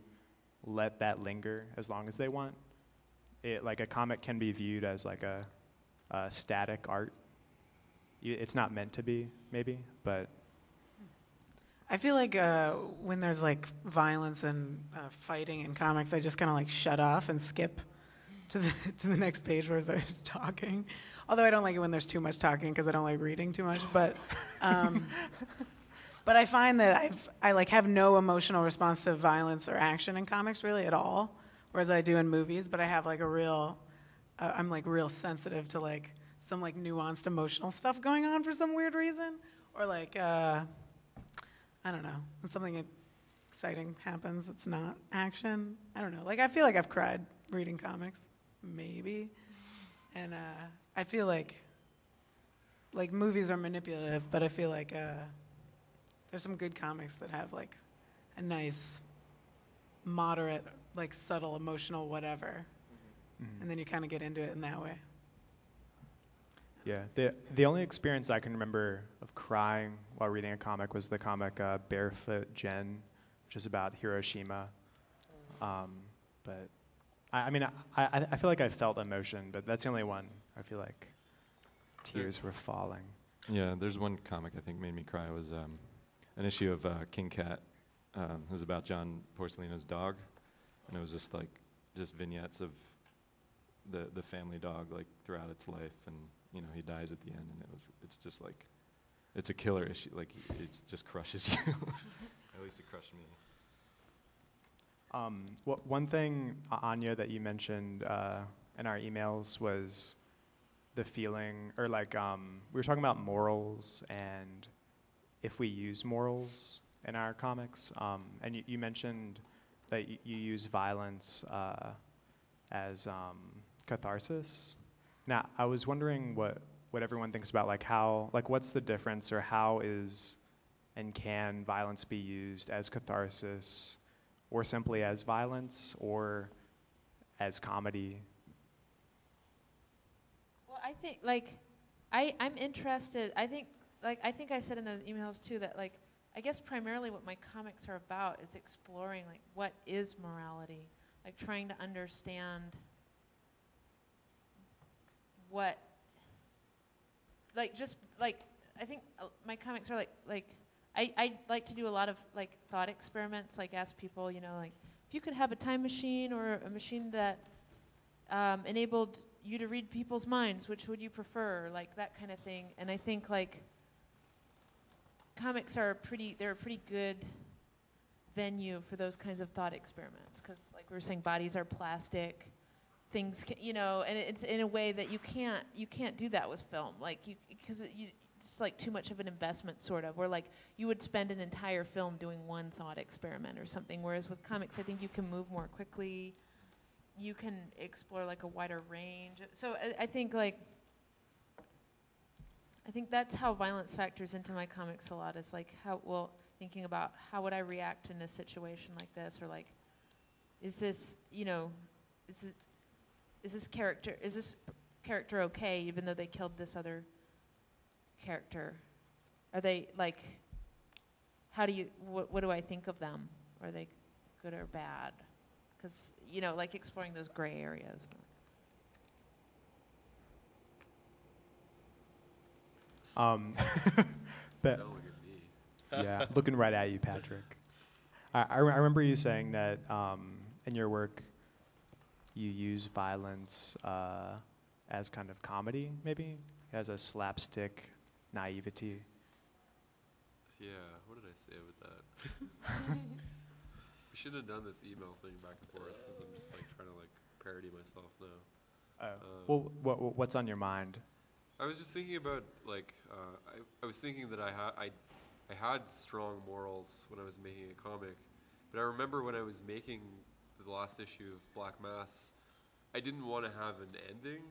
S2: let that linger as long as they want. Like a comic can be viewed as like a static art. It's not meant to be, maybe, but.
S9: I feel like when there's like violence and fighting in comics, I just kind of like shut off and skip to the next page where there's talking. Although I don't like it when there's too much talking because I don't like reading too much. But But I find that I like have no emotional response to violence or action in comics really at all, whereas I do in movies. But I have like a real, I'm like real sensitive to like some like nuanced emotional stuff going on for some weird reason, or like I don't know, when something exciting happens that's not action. I don't know. Like I feel like I've cried reading comics, maybe, and I feel like movies are manipulative, but I feel like there's some good comics that have like a nice, moderate, like subtle, emotional whatever, and then you kind of get into it in that way.
S2: Yeah, the only experience I can remember of crying while reading a comic was the comic Barefoot Jen, which is about Hiroshima. But I mean, I feel like I felt emotion, but that's the only one I feel like tears were falling.
S3: Yeah, there's one comic I think made me cry. It was an issue of King Cat. It was about John Porcelino's dog, and it was just vignettes of the family dog like throughout its life, and you know he dies at the end, and it's just like it's a killer issue. Like it just crushes you. At least it crushed me.
S2: One thing, Anya, that you mentioned in our emails was the feeling, or like we were talking about morals and if we use morals in our comics, and you mentioned that you use violence as catharsis. Now, I was wondering what everyone thinks about like how, like what's the difference, or how is and can violence be used as catharsis, or simply as violence, or as comedy?
S6: Well, I think like I'm interested. I think I said in those emails too that like I guess primarily what my comics are about is exploring like what is morality, like trying to understand what, like just like I think my comics are like I like to do a lot of like thought experiments, like ask people, you know, like if you could have a time machine or a machine that enabled you to read people's minds, which would you prefer, like that kind of thing. And I think like comics are they're a pretty good venue for those kinds of thought experiments, because like we were saying, bodies are plastic, things can, you know, and it's in a way that you can't do that with film, like because it's like too much of an investment sort of, where like you would spend an entire film doing one thought experiment or something, whereas with comics I think you can move more quickly, you can explore like a wider range. So I think that's how violence factors into my comics a lot, is like thinking about how would I react in a situation like this, or like is this character okay even though they killed this other character? Are they like, what do I think of them? Are they good or bad? Because, you know, like exploring those gray areas.
S2: But yeah, looking right at you, Patrick. I remember you saying that in your work you use violence as kind of comedy, maybe, as a slapstick naivety.
S7: Yeah, what did I say with that? We should have done this email thing back and forth, because I'm just like trying to like parody myself now.
S2: Well, what's on your mind?
S7: I was just thinking about like I was thinking that I had strong morals when I was making a comic, but I remember when I was making the last issue of Black Mass, I didn't want to have an ending.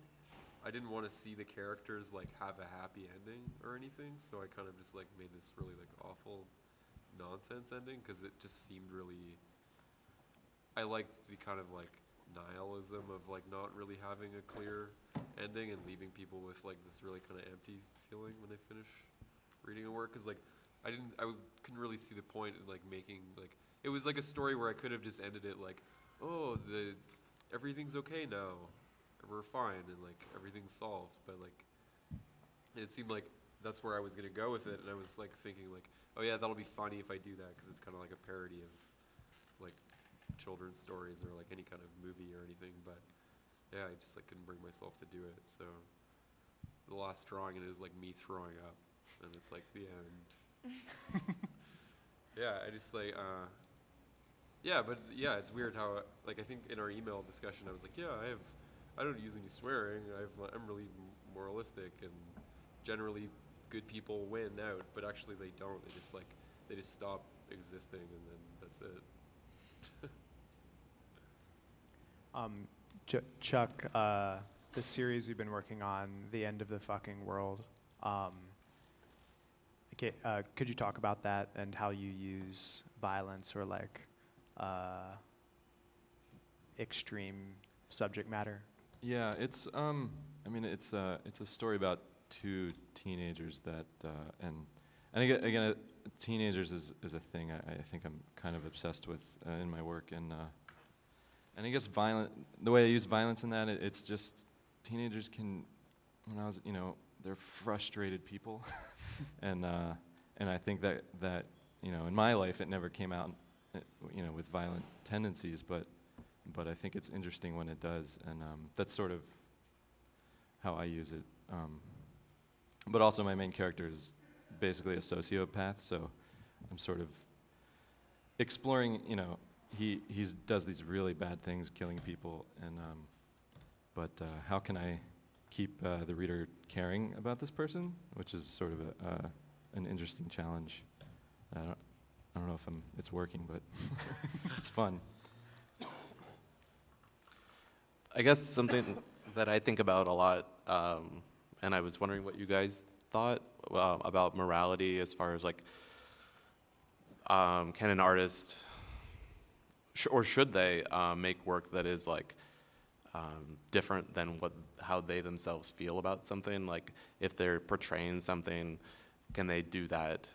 S7: I didn't want to see the characters like have a happy ending or anything, so I kind of just like made this really like awful nonsense ending, because it just seemed really, I liked the kind of like nihilism of like not really having a clear ending and leaving people with like this really kind of empty feeling when they finish reading a work, because like I couldn't really see the point in like making like, it was like a story where I could have just ended it like, oh, everything's okay now, we're fine, and like everything's solved, but like it seemed like that's where I was gonna go with it, and I was like thinking like, oh yeah, that'll be funny if I do that, because it's kind of like a parody of like children's stories or like any kind of movie or anything, but yeah, I just like couldn't bring myself to do it, so the last drawing in it is like me throwing up, and it's like the end. Yeah, I just like, yeah, but yeah, it's weird how, like, I think in our email discussion, I was like, yeah, I don't use any swearing. I'm really moralistic, and generally good people win out, but actually they don't. They just stop existing, and then that's it.
S2: Chuck, the series we've been working on, The End of the Fucking World, okay, could you talk about that and how you use violence or like extreme subject matter?
S3: Yeah, it's I mean it's a story about two teenagers that and again teenagers is a thing I think I'm kind of obsessed with in my work, and I guess the way I use violence in that, it's just teenagers can, when I was, they're frustrated people, and I think that in my life it never came out with violent tendencies, but I think it's interesting when it does, and that's sort of how I use it. But also my main character is basically a sociopath, so I'm sort of exploring, he does these really bad things, killing people, and but how can I keep the reader caring about this person, which is sort of an interesting challenge. I don't know if it's working, but it's fun.
S5: I guess something that I think about a lot, and I was wondering what you guys thought about morality, as far as like, can an artist, or should they make work that is like different than how they themselves feel about something? Like, if they're portraying something, can they do that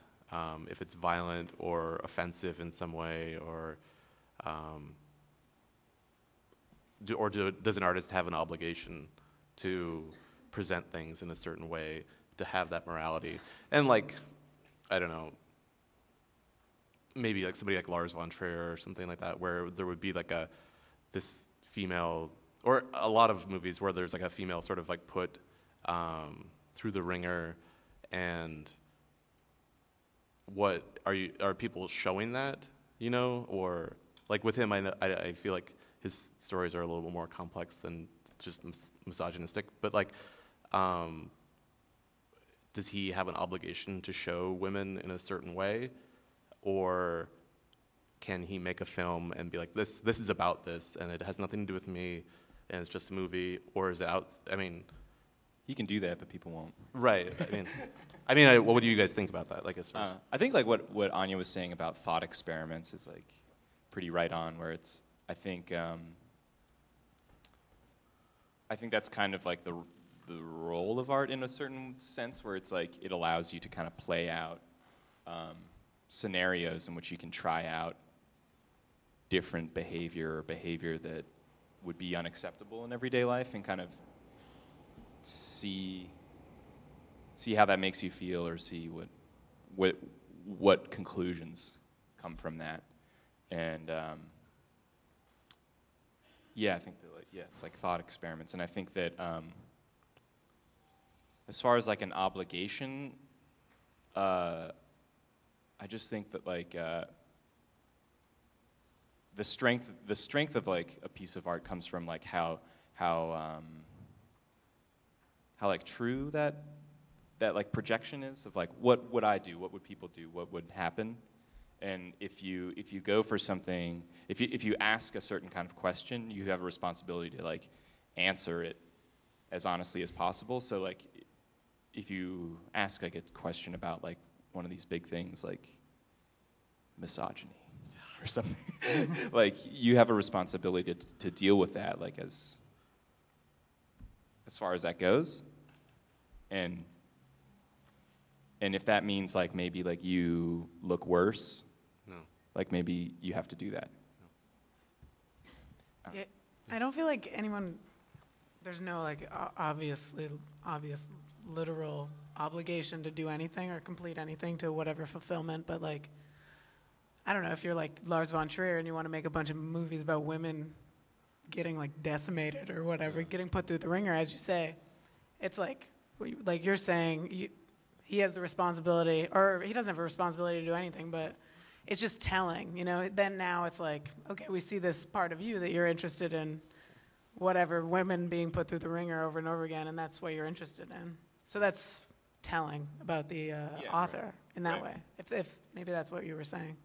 S5: if it's violent or offensive in some way, or does an artist have an obligation to present things in a certain way to have that morality? And like, I don't know, maybe like somebody like Lars von Trier or something like that, where there would be like this female, or a lot of movies where there's like a female sort of like put through the ringer, and are people showing that, or like with him, I feel like his stories are a little bit more complex than just misogynistic, but like, does he have an obligation to show women in a certain way, or can he make a film and be like, this is about this, and it has nothing to do with me, and it's just a movie, or is it out? I mean,
S4: he can do that, but people won't.
S5: Right. I mean, what do you guys think about that? Like,
S4: I think like what Anya was saying about thought experiments is like pretty right on. Where it's, I think that's kind of like the role of art in a certain sense, where it's like it allows you to kind of play out scenarios in which you can try out different behavior that would be unacceptable in everyday life, and kind of see how that makes you feel, or see what conclusions come from that. And yeah, I think that it's like thought experiments. And I think that as far as like an obligation, I just think that like the strength of like a piece of art comes from like how like true that like projection is, of like what would I do, what would people do, what would happen. And if you go for something, if you ask a certain kind of question, you have a responsibility to like answer it as honestly as possible. So like if you ask like a question about like one of these big things like misogyny or something, like you have a responsibility to deal with that, like as far as that goes. And if that means like maybe like you look worse,
S5: no,
S3: like maybe you have to do that.
S9: No. Yeah, I don't feel like there's no like obvious literal obligation to do anything or complete anything to whatever fulfillment, but like, I don't know, if you're like Lars von Trier and you want to make a bunch of movies about women getting like decimated or whatever, getting put through the ringer, as you say, it's like you're saying, he has the responsibility, or he doesn't have a responsibility to do anything, but it's just telling, you know. Then now it's like, okay, we see this part of you that you're interested in, whatever, women being put through the ringer over and over again, and that's what you're interested in. So that's telling about the author in that way. If maybe that's what you were saying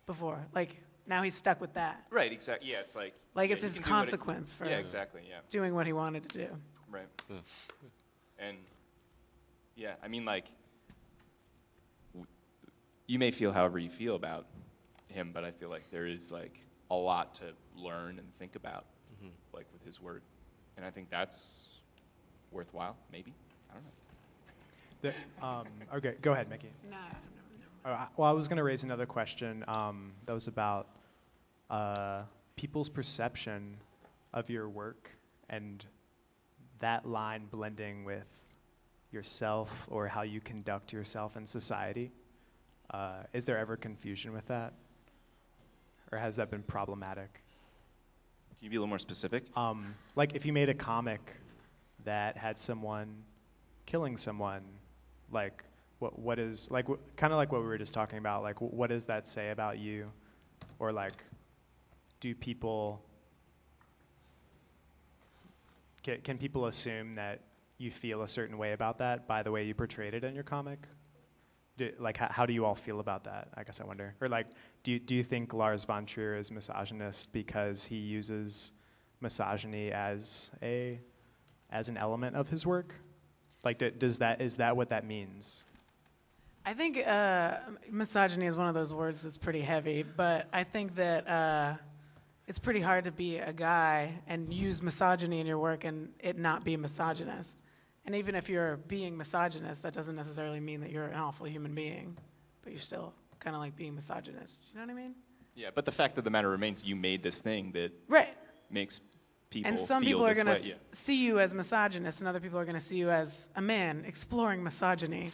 S9: before. Like, now he's stuck with that.
S4: Right, exactly. Yeah, it's like...
S9: Like it's his consequence for
S4: exactly,
S9: doing what he wanted to do.
S4: Right. And, yeah, I mean, like, you may feel however you feel about him, but I feel like there is, like, a lot to learn and think about, like, with his work. And I think that's worthwhile, maybe. I don't know.
S2: Okay, go ahead, Mickey.
S9: No.
S2: Well, I was going to raise another question that was about people's perception of your work and that line blending with yourself or how you conduct yourself in society. Is there ever confusion with that? Or has that been problematic?
S4: Can you be a little more specific?
S2: Like if you made a comic that had someone killing someone, like what is, like kind of like what we were just talking about, like what does that say about you? Or like, do people, can people assume that you feel a certain way about that by the way you portrayed it in your comic? Like, how do you all feel about that? I guess I wonder. Or like, do you think Lars von Trier is misogynist because he uses misogyny as an element of his work? Like, is that what that means?
S9: I think misogyny is one of those words that's pretty heavy, but I think that it's pretty hard to be a guy and use misogyny in your work and it not be misogynist. And even if you're being misogynist, that doesn't necessarily mean that you're an awful human being, but you're still kind of like being misogynist. You know what I mean?
S4: Yeah, but the fact of the matter remains, you made this thing that makes people
S9: and some
S4: feel
S9: people are
S4: this
S9: going to
S4: way.
S9: see you as misogynist, and other people are going to see you as a man exploring misogyny.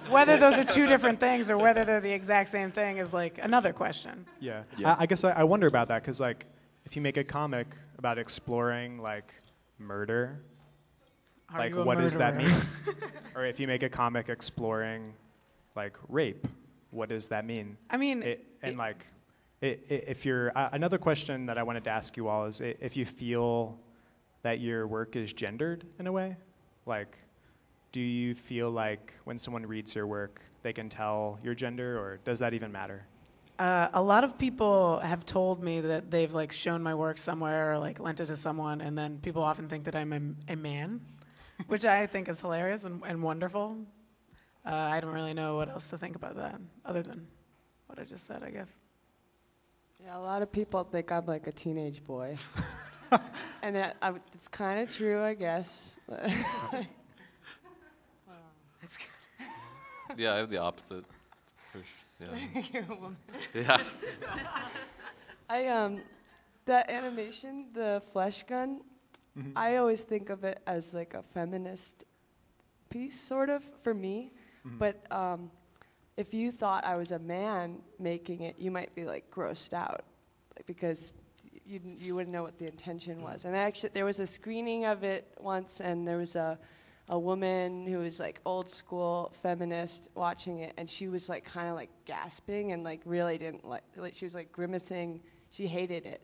S9: Whether those are two different things or whether they're the exact same thing is like another question.
S2: Yeah. I guess I wonder about that because like if you make a comic about exploring like murder, like what does that mean? Or if you make a comic exploring like rape, what does that mean?
S9: I mean,
S2: if you're another question that I wanted to ask you all is if you feel that your work is gendered in a way, like do you feel like when someone reads your work they can tell your gender, or does that even matter?
S9: A lot of people have told me that they've like shown my work somewhere or like lent it to someone, and then people often think that I'm a man, which I think is hilarious and wonderful. I don't really know what else to think about that other than what I just said, I guess.
S8: Yeah, a lot of people think I'm like a teenage boy. And it's kind of true, I guess.
S9: It's
S5: Yeah, I have the opposite. Yeah.
S8: You're a woman.
S5: Yeah.
S8: That animation, the flesh gun, I always think of it as like a feminist piece, sort of, for me. But if you thought I was a man making it, you might be like grossed out, because you wouldn't know what the intention was. And actually, there was a screening of it once, and there was a woman who was like old school feminist watching it, and she was like kind of like gasping and like really didn't like she was like grimacing. She hated it,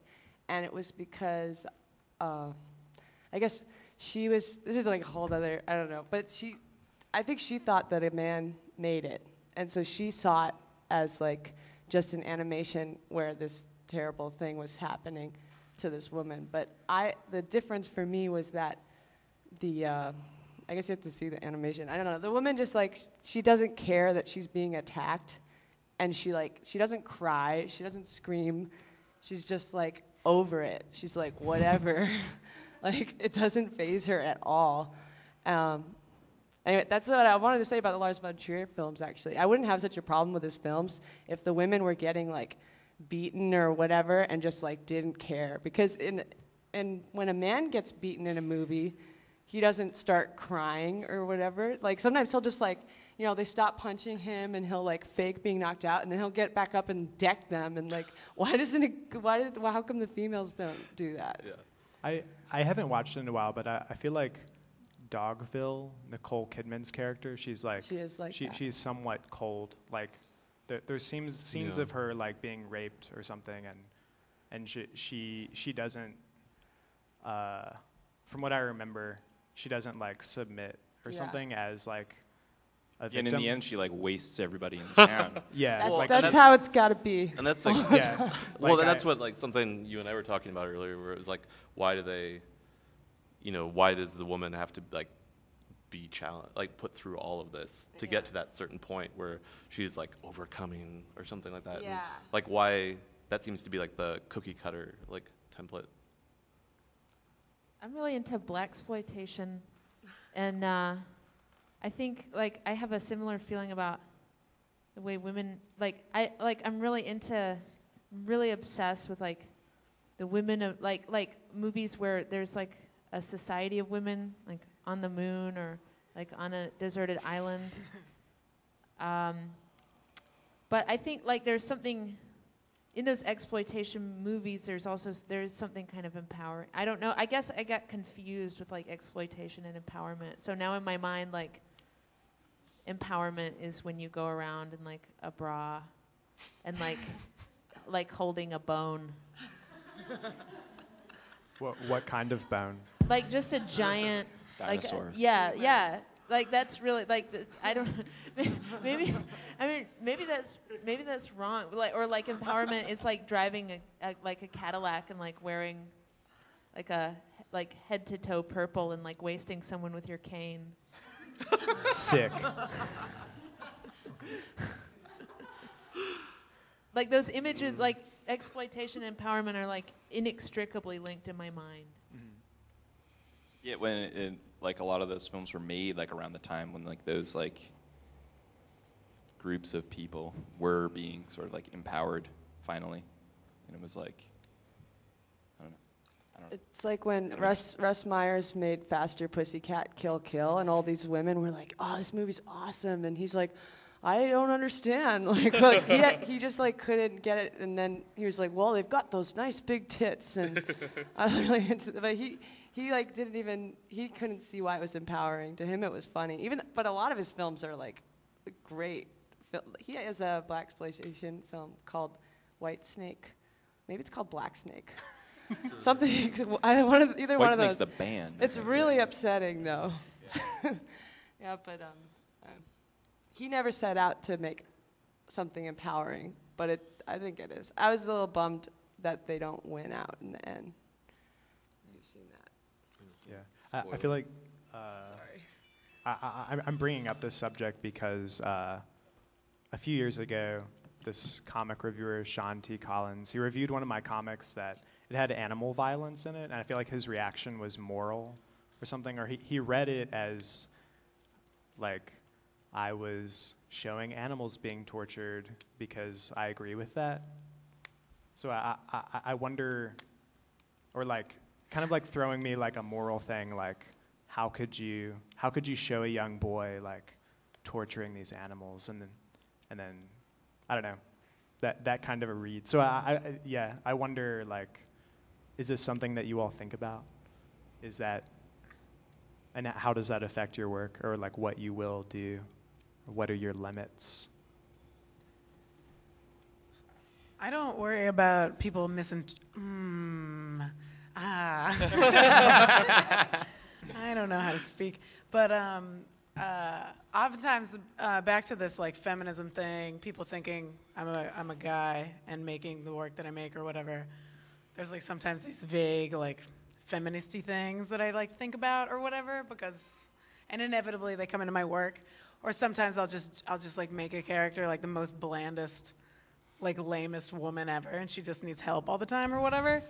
S8: and it was because I guess she was. This is like a whole other, I don't know, but I think she thought that a man made it, and so she saw it as like just an animation where this terrible thing was happening to this woman. But the difference for me was that I guess you have to see the animation. I don't know. The woman just like, she doesn't care that she's being attacked, and she doesn't cry, she doesn't scream. She's just like over it. She's like, whatever. Like, it doesn't faze her at all. Anyway, that's what I wanted to say about the Lars von Trier films, actually. I wouldn't have such a problem with his films if the women were getting like beaten or whatever and just like didn't care. Because when a man gets beaten in a movie, he doesn't start crying or whatever. Like, sometimes he'll just like, you know, they stop punching him and he'll like fake being knocked out, and then he'll get back up and deck them. And like, how come the females don't do that?
S2: Yeah. I haven't watched it in a while, but I feel like Dogville, Nicole Kidman's character, she's like,
S8: she is like that.
S2: She's somewhat cold. Like, there seems scenes of her like being raped or something, and she doesn't. From what I remember, she doesn't like submit or something as like a victim.
S4: And in the end, she like wastes everybody in the town.
S2: Yeah,
S8: that's how it's got to be.
S5: And that's like,
S2: yeah.
S5: well,
S2: Like
S5: that's what like something you and I were talking about earlier, where it was like, why do they, why does the woman have to like be challenged, like put through all of this to get to that certain point where she's like overcoming or something like that?
S8: Yeah.
S5: And, like why that seems to be like the cookie cutter like template.
S6: I'm really into blaxploitation, and I think like I have a similar feeling about the way women I'm really obsessed with like the women of like movies where there's like a society of women like on the moon or like on a deserted island. But I think like there's something in those exploitation movies, there's something kind of empowering. I don't know. I guess I got confused with like exploitation and empowerment. So now in my mind, like empowerment is when you go around in like a bra and like holding a bone.
S2: What kind of bone?
S6: Like just a giant
S4: Dinosaur.
S6: Yeah. Like that's really like I don't maybe that's wrong. Like empowerment is like driving a Cadillac and like wearing like a head to toe purple and like wasting someone with your cane.
S2: Sick.
S6: Like those images, like exploitation and empowerment are like inextricably linked in my mind.
S4: Yeah, when like a lot of those films were made like around the time when like those like groups of people were being sort of like empowered finally, and it was like I don't know.
S8: It's like when Russ Myers made Faster Pussycat Kill Kill, and all these women were like, "Oh, this movie's awesome," and he's like, "I don't understand." Like he just like couldn't get it, and then he was like, "Well, they've got those nice big tits," and I'm really into that. But he like he couldn't see why it was empowering. To him, it was funny. But a lot of his films are like great. He has a blaxploitation film called White Snake. Maybe it's called Black Snake. Something. Either
S4: White
S8: one of those.
S4: Snake's the band.
S8: It's really upsetting though. Yeah, but he never set out to make something empowering, but I think it is. I was a little bummed that they don't win out in the end. You've seen that.
S2: Yeah, I feel like I'm bringing up this subject because a few years ago, this comic reviewer, Sean T. Collins, he reviewed one of my comics that it had animal violence in it, and I feel like his reaction was moral or something, or he read it as like I was showing animals being tortured because I agree with that. So I wonder, or like kind of like throwing me like a moral thing, like how could you show a young boy like torturing these animals and then I don't know, that kind of a read. So I wonder, like, is this something that you all think about? Is that, and how does that affect your work, or like what you will do? What are your limits?
S9: I don't worry about people I don't know how to speak, but oftentimes back to this like feminism thing, people thinking I'm a guy and making the work that I make or whatever. There's like sometimes these vague like feministy things that I like think about or whatever, and inevitably they come into my work. Or sometimes I'll just like make a character like the most blandest, like lamest woman ever, and she just needs help all the time or whatever.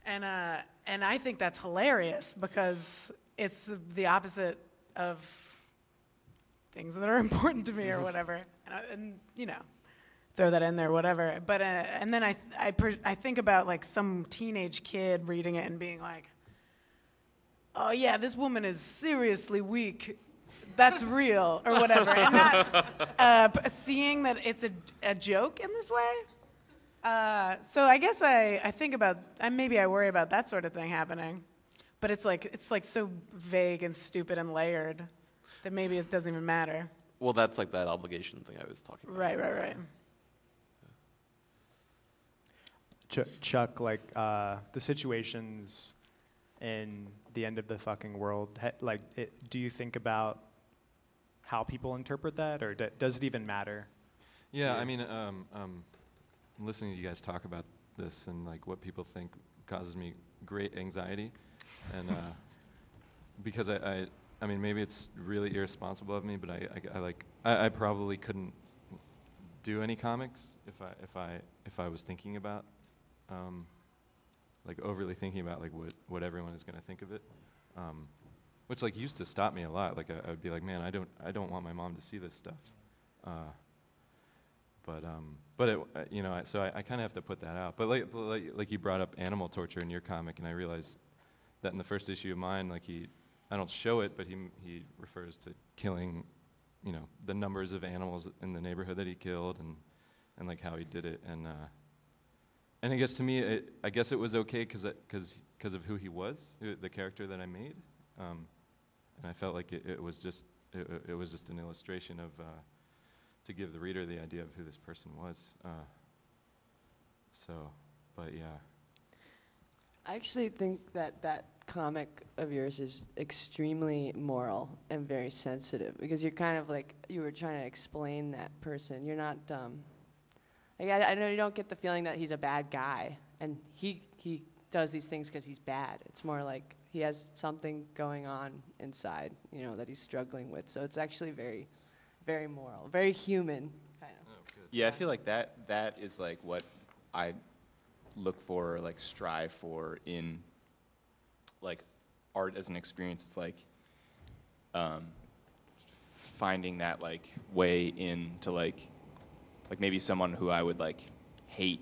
S9: And I think that's hilarious because it's the opposite of things that are important to me or whatever. And you know, throw that in there, whatever. But and then I think about like some teenage kid reading it and being like, oh yeah, this woman is seriously weak. That's real, or whatever. And not seeing that it's a joke in this way. So I guess I think about, maybe I worry about that sort of thing happening. But it's like so vague and stupid and layered that maybe it doesn't even matter.
S5: Well, that's like that obligation thing I was talking about.
S9: Right.
S2: Chuck, like the situations in the end of the fucking world, do you think about how people interpret that, or does it even matter?
S3: Yeah, I mean, listening to you guys talk about this and like what people think causes me great anxiety, and because I mean, maybe it's really irresponsible of me, but I probably couldn't do any comics if I was thinking about like overly thinking about like what everyone is going to think of it, which like used to stop me a lot. Like I would be like, man, I don't want my mom to see this stuff, but it, so I kind of have to put that out. But like you brought up animal torture in your comic, and I realized that in the first issue of mine, like I don't show it, but he refers to killing, the numbers of animals in the neighborhood that he killed, and like how he did it, and I guess to me, I guess it was okay because of who he was, the character that I made, and I felt like it was just an illustration of to give the reader the idea of who this person was. But yeah.
S8: I actually think that comic of yours is extremely moral and very sensitive, because you're kind of like, you were trying to explain that person. You're not, like I know you don't get the feeling that he's a bad guy, and he does these things because he's bad. It's more like he has something going on inside, that he's struggling with. So it's actually very, very moral, very human, kind of.
S3: Oh, good.
S4: Yeah, I feel like that is like what I look for, or like strive for in like art as an experience. It's like finding that like way into like maybe someone who I would like hate,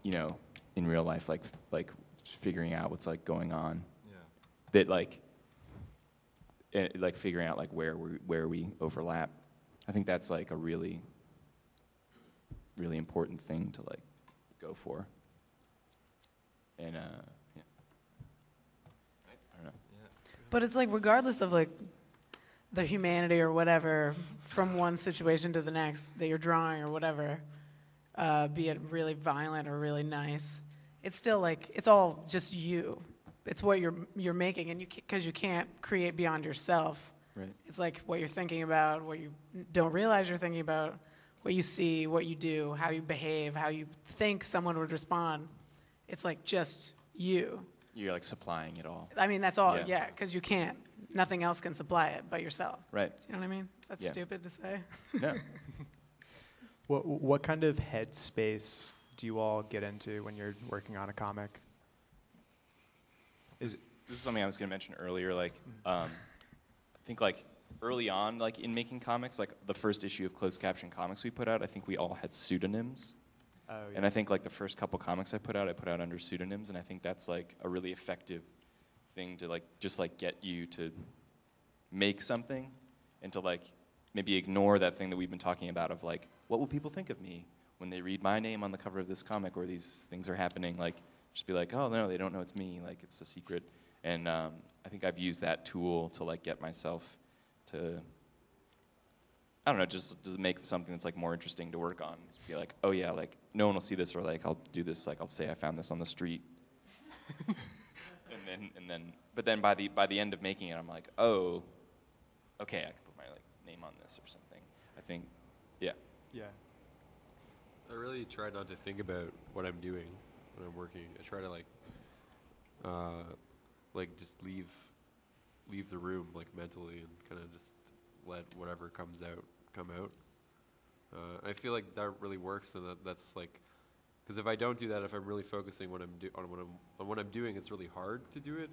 S4: in real life, like figuring out what's like going on.
S3: Yeah.
S4: That like figuring out like where we overlap. I think that's like a really, really important thing to like go for. And yeah. I don't know.
S3: Yeah.
S9: But it's like regardless of like the humanity or whatever from one situation to the next that you're drawing or whatever, be it really violent or really nice, it's still like it's all just you. It's what you're making, and because you can't create beyond yourself.
S4: Right.
S9: It's like what you're thinking about, what you don't realize you're thinking about, what you see, what you do, how you behave, how you think someone would respond. It's like just you.
S4: You're like supplying it all.
S9: I mean, that's all, yeah, because you can't. Nothing else can supply it but yourself.
S4: Right.
S9: Do you know what I mean? That's stupid to say.
S4: No.
S2: What kind of headspace do you all get into when you're working on a comic?
S4: This is something I was going to mention earlier. Like, I think like early on, like in making comics, like the first issue of closed caption comics we put out, I think we all had pseudonyms.
S2: Oh, yeah.
S4: And I think like the first couple comics I put out under pseudonyms, and I think that's like a really effective thing to like just like get you to make something, and to like maybe ignore that thing that we've been talking about of like, what will people think of me when they read my name on the cover of this comic, or these things are happening? Like, just be like, oh no, they don't know it's me, like it's a secret. And I think I've used that tool to like get myself to, I don't know, just make something that's like more interesting to work on. Just be like, oh yeah, like no one will see this, or like I'll do this, like I'll say I found this on the street. But then by the end of making it, I'm like, oh, okay, I can put my like name on this or something. I think, yeah.
S2: Yeah.
S7: I really try not to think about what I'm doing when I'm working. I try to like just leave the room like mentally, and kind of just let whatever comes out come out. I feel like that really works, and that's like, because if I don't do that, if I'm really focusing on what I'm doing, it's really hard to do it.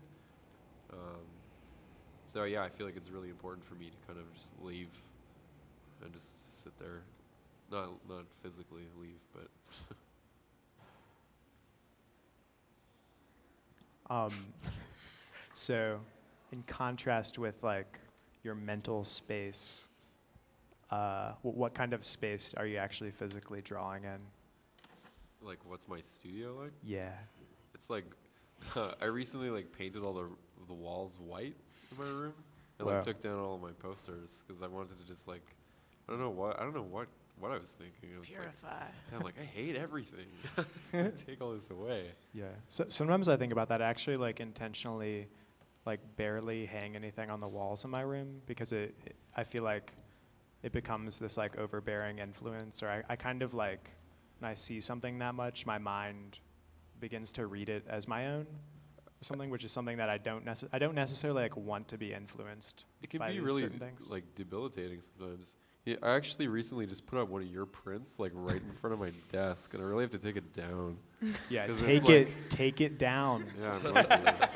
S7: So yeah, I feel like it's really important for me to kind of just leave and just sit there, not physically leave, but.
S2: So, in contrast with like your mental space, what kind of space are you actually physically drawing in?
S7: Like, what's my studio like?
S2: Yeah.
S7: It's like, I recently like painted all the walls white in my room, and
S2: Wow.
S7: like took down all of my posters because I wanted to just like I don't know what I was thinking. I was
S9: Purify.
S7: like, I'm like, I hate everything. Take all this away.
S2: Yeah. So sometimes I think about that, actually, like intentionally, like barely hang anything on the walls in my room, because I feel like it becomes this like overbearing influence, or I kind of like, when I see something that much, my mind begins to read it as my own, or something, which is something that I don't necessarily like want to be influenced.
S7: It can
S2: by
S7: be really
S2: certain things.
S7: like debilitating sometimes. Yeah, I actually recently just put up one of your prints like right in front of my desk, and I really have to take it down.
S2: Yeah,
S7: 'Cause
S2: take it down.
S7: Yeah, I'm going to.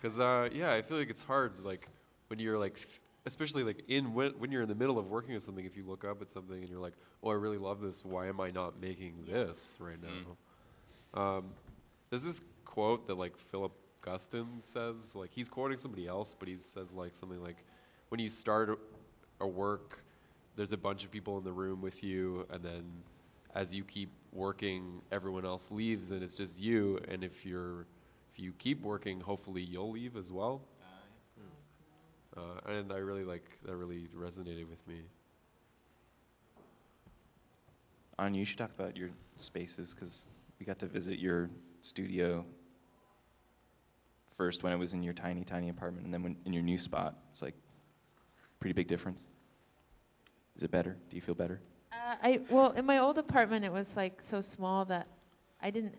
S7: Because yeah, I feel like it's hard, like when you're like, especially like when you're in the middle of working with something. If you look up at something and you're like, oh, I really love this. Why am I not making this right now? There's this quote that like Philip Guston says. Like he's quoting somebody else, but he says like something like, when you start a work, there's a bunch of people in the room with you, and then as you keep working, everyone else leaves, and it's just you. And if you keep working, hopefully you'll leave as well. And I really that really resonated with me.
S4: Anya, you should talk about your spaces, because we got to visit your studio first when it was in your tiny, tiny apartment, and then when in your new spot. It's like pretty big difference. Is it better? Do you feel better?
S6: Well, in my old apartment, it was like so small that it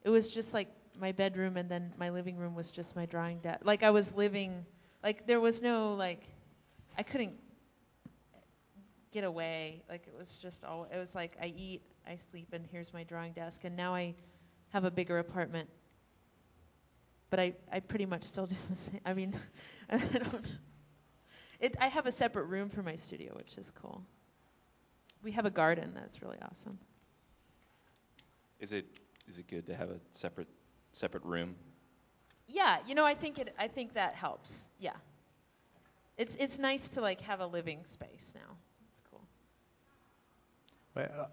S6: was just like my bedroom, and then my living room was just my drawing desk. Like I was living, like there was no, like, I couldn't get away. Like it was just it was like I eat, I sleep, and here's my drawing desk. And now I have a bigger apartment. But I pretty much still do the same. I mean, I have a separate room for my studio, which is cool. We have a garden that's really awesome.
S4: Is it good to have a separate room?
S6: Yeah, I think that helps. Yeah. It's nice to like have a living space now. It's cool.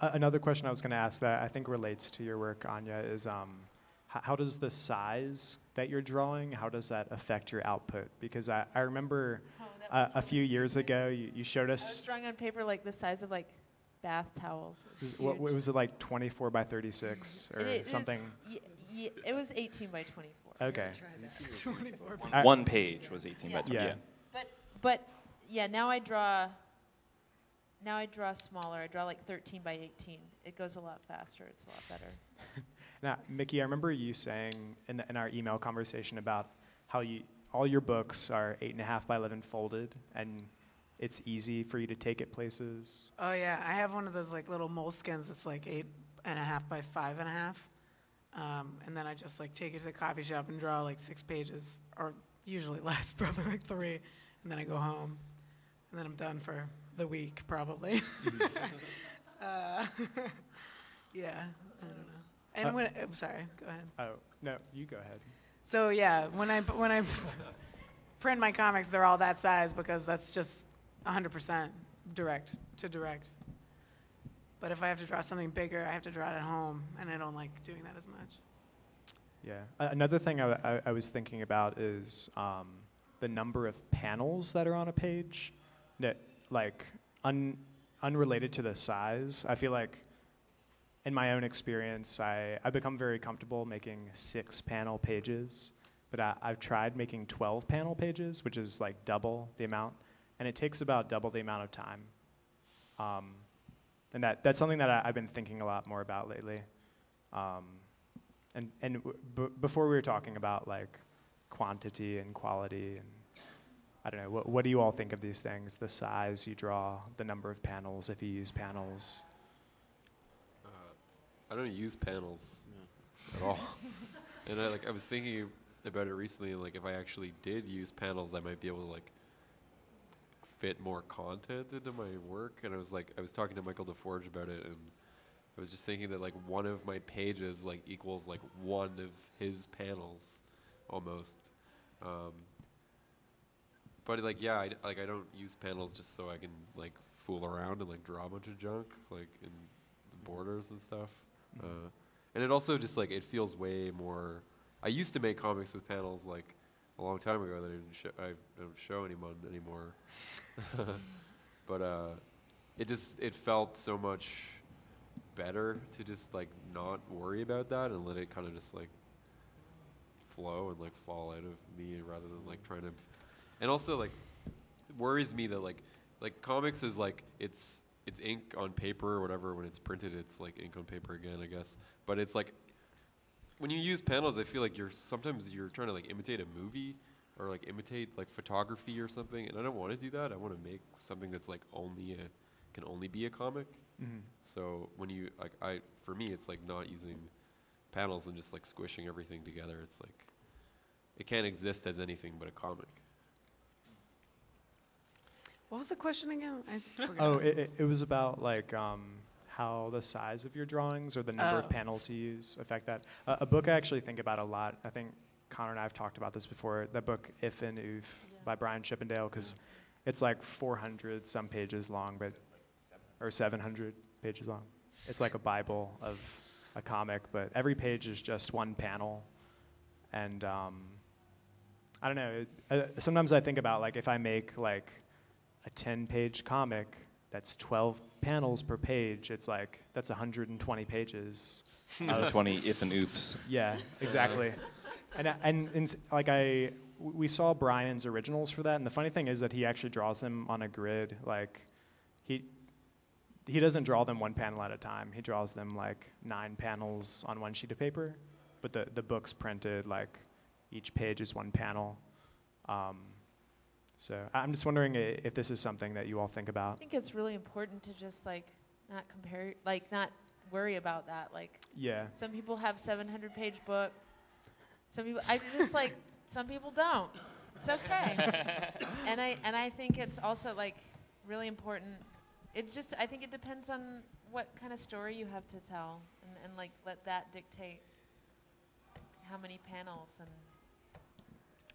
S2: Another question I was going to ask that I think relates to your work, Anya, is how does the size that you're drawing, how does that affect your output? Because I remember a few years ago you showed us.
S6: I was drawing on paper like the size of like bath towels.
S2: What was it, like 24 by 36 or something?
S6: It was 18 by 24.
S2: Okay.
S9: 24.
S4: One page was 18 by 20.
S2: Yeah.
S6: But yeah, now I draw smaller. I draw like 13 by 18. It goes a lot faster. It's a lot better.
S2: Now, Mickey, I remember you saying in our email conversation about how all your books are 8.5 by 11 folded, and it's easy for you to take it places.
S9: Oh yeah, I have one of those like little moleskins that's like 8.5 by 5.5, and then I just like take it to the coffee shop and draw like 6 pages, or usually less, probably like 3, and then I go home, and then I'm done for the week probably. Yeah, I don't know. And I'm sorry, go ahead.
S2: Oh no, you go ahead.
S9: So yeah, when I print my comics, they're all that size because that's just 100% direct to direct. But if I have to draw something bigger, I have to draw it at home, and I don't like doing that as much.
S2: Yeah. Another thing I was thinking about is the number of panels that are on a page. That like unrelated to the size. I feel like in my own experience, I've become very comfortable making 6-panel pages, but I've tried making 12-panel pages, which is like double the amount, and it takes about double the amount of time. And that's something that I've been thinking a lot more about lately. Before we were talking about like quantity and quality, and I don't know, what do you all think of these things? The size you draw, the number of panels, if you use panels.
S7: I don't use panels at all. And I was thinking about it recently, and like if I actually did use panels, I might be able to like fit more content into my work. And I was talking to Michael DeForge about it, and I was just thinking that like one of my pages like equals like one of his panels almost. But like yeah, I don't use panels just so I can like fool around and like draw a bunch of junk like in the borders and stuff. And it also just like it feels way more. I used to make comics with panels like a long time ago that I don't show anyone anymore. but it felt so much better to just like not worry about that and let it kind of just like flow and like fall out of me rather than like trying to. And also like it worries me that like comics is like it's ink on paper or whatever. When it's printed, it's like ink on paper again, I guess. But it's like when you use panels, I feel like sometimes you're trying to like imitate a movie or like imitate like photography or something, and I don't want to do that. I want to make something that's like can only be a comic.
S2: Mm-hmm.
S7: So when you like for me, it's like not using panels and just like squishing everything together. It's like it can't exist as anything but a comic.
S9: What was the question again? I forgot.
S2: Oh, it was about like how the size of your drawings or the number of panels you use affect that. A book I actually think about a lot. I think Conor and I have talked about this before. That book If and Oof by Brian Chippendale, because it's like 400 some pages long, or 700 pages long. It's like a Bible of a comic, but every page is just one panel. And I don't know. Sometimes I think about like if I make like a 10-page comic that's 12 panels per page, it's like that's 120 pages.
S4: 120 if and oofs.
S2: Yeah, exactly. And like we saw Brian's originals for that, and the funny thing is that he actually draws them on a grid. Like he doesn't draw them one panel at a time. He draws them like 9 panels on one sheet of paper, but the book's printed like each page is one panel. So I'm just wondering if this is something that you all think about.
S6: I think it's really important to just like not compare, like not worry about that. Like some people have 700-page book. Some people, some people don't. It's okay. and I think it's also like really important. It's just, I think it depends on what kind of story you have to tell, and like let that dictate how many panels and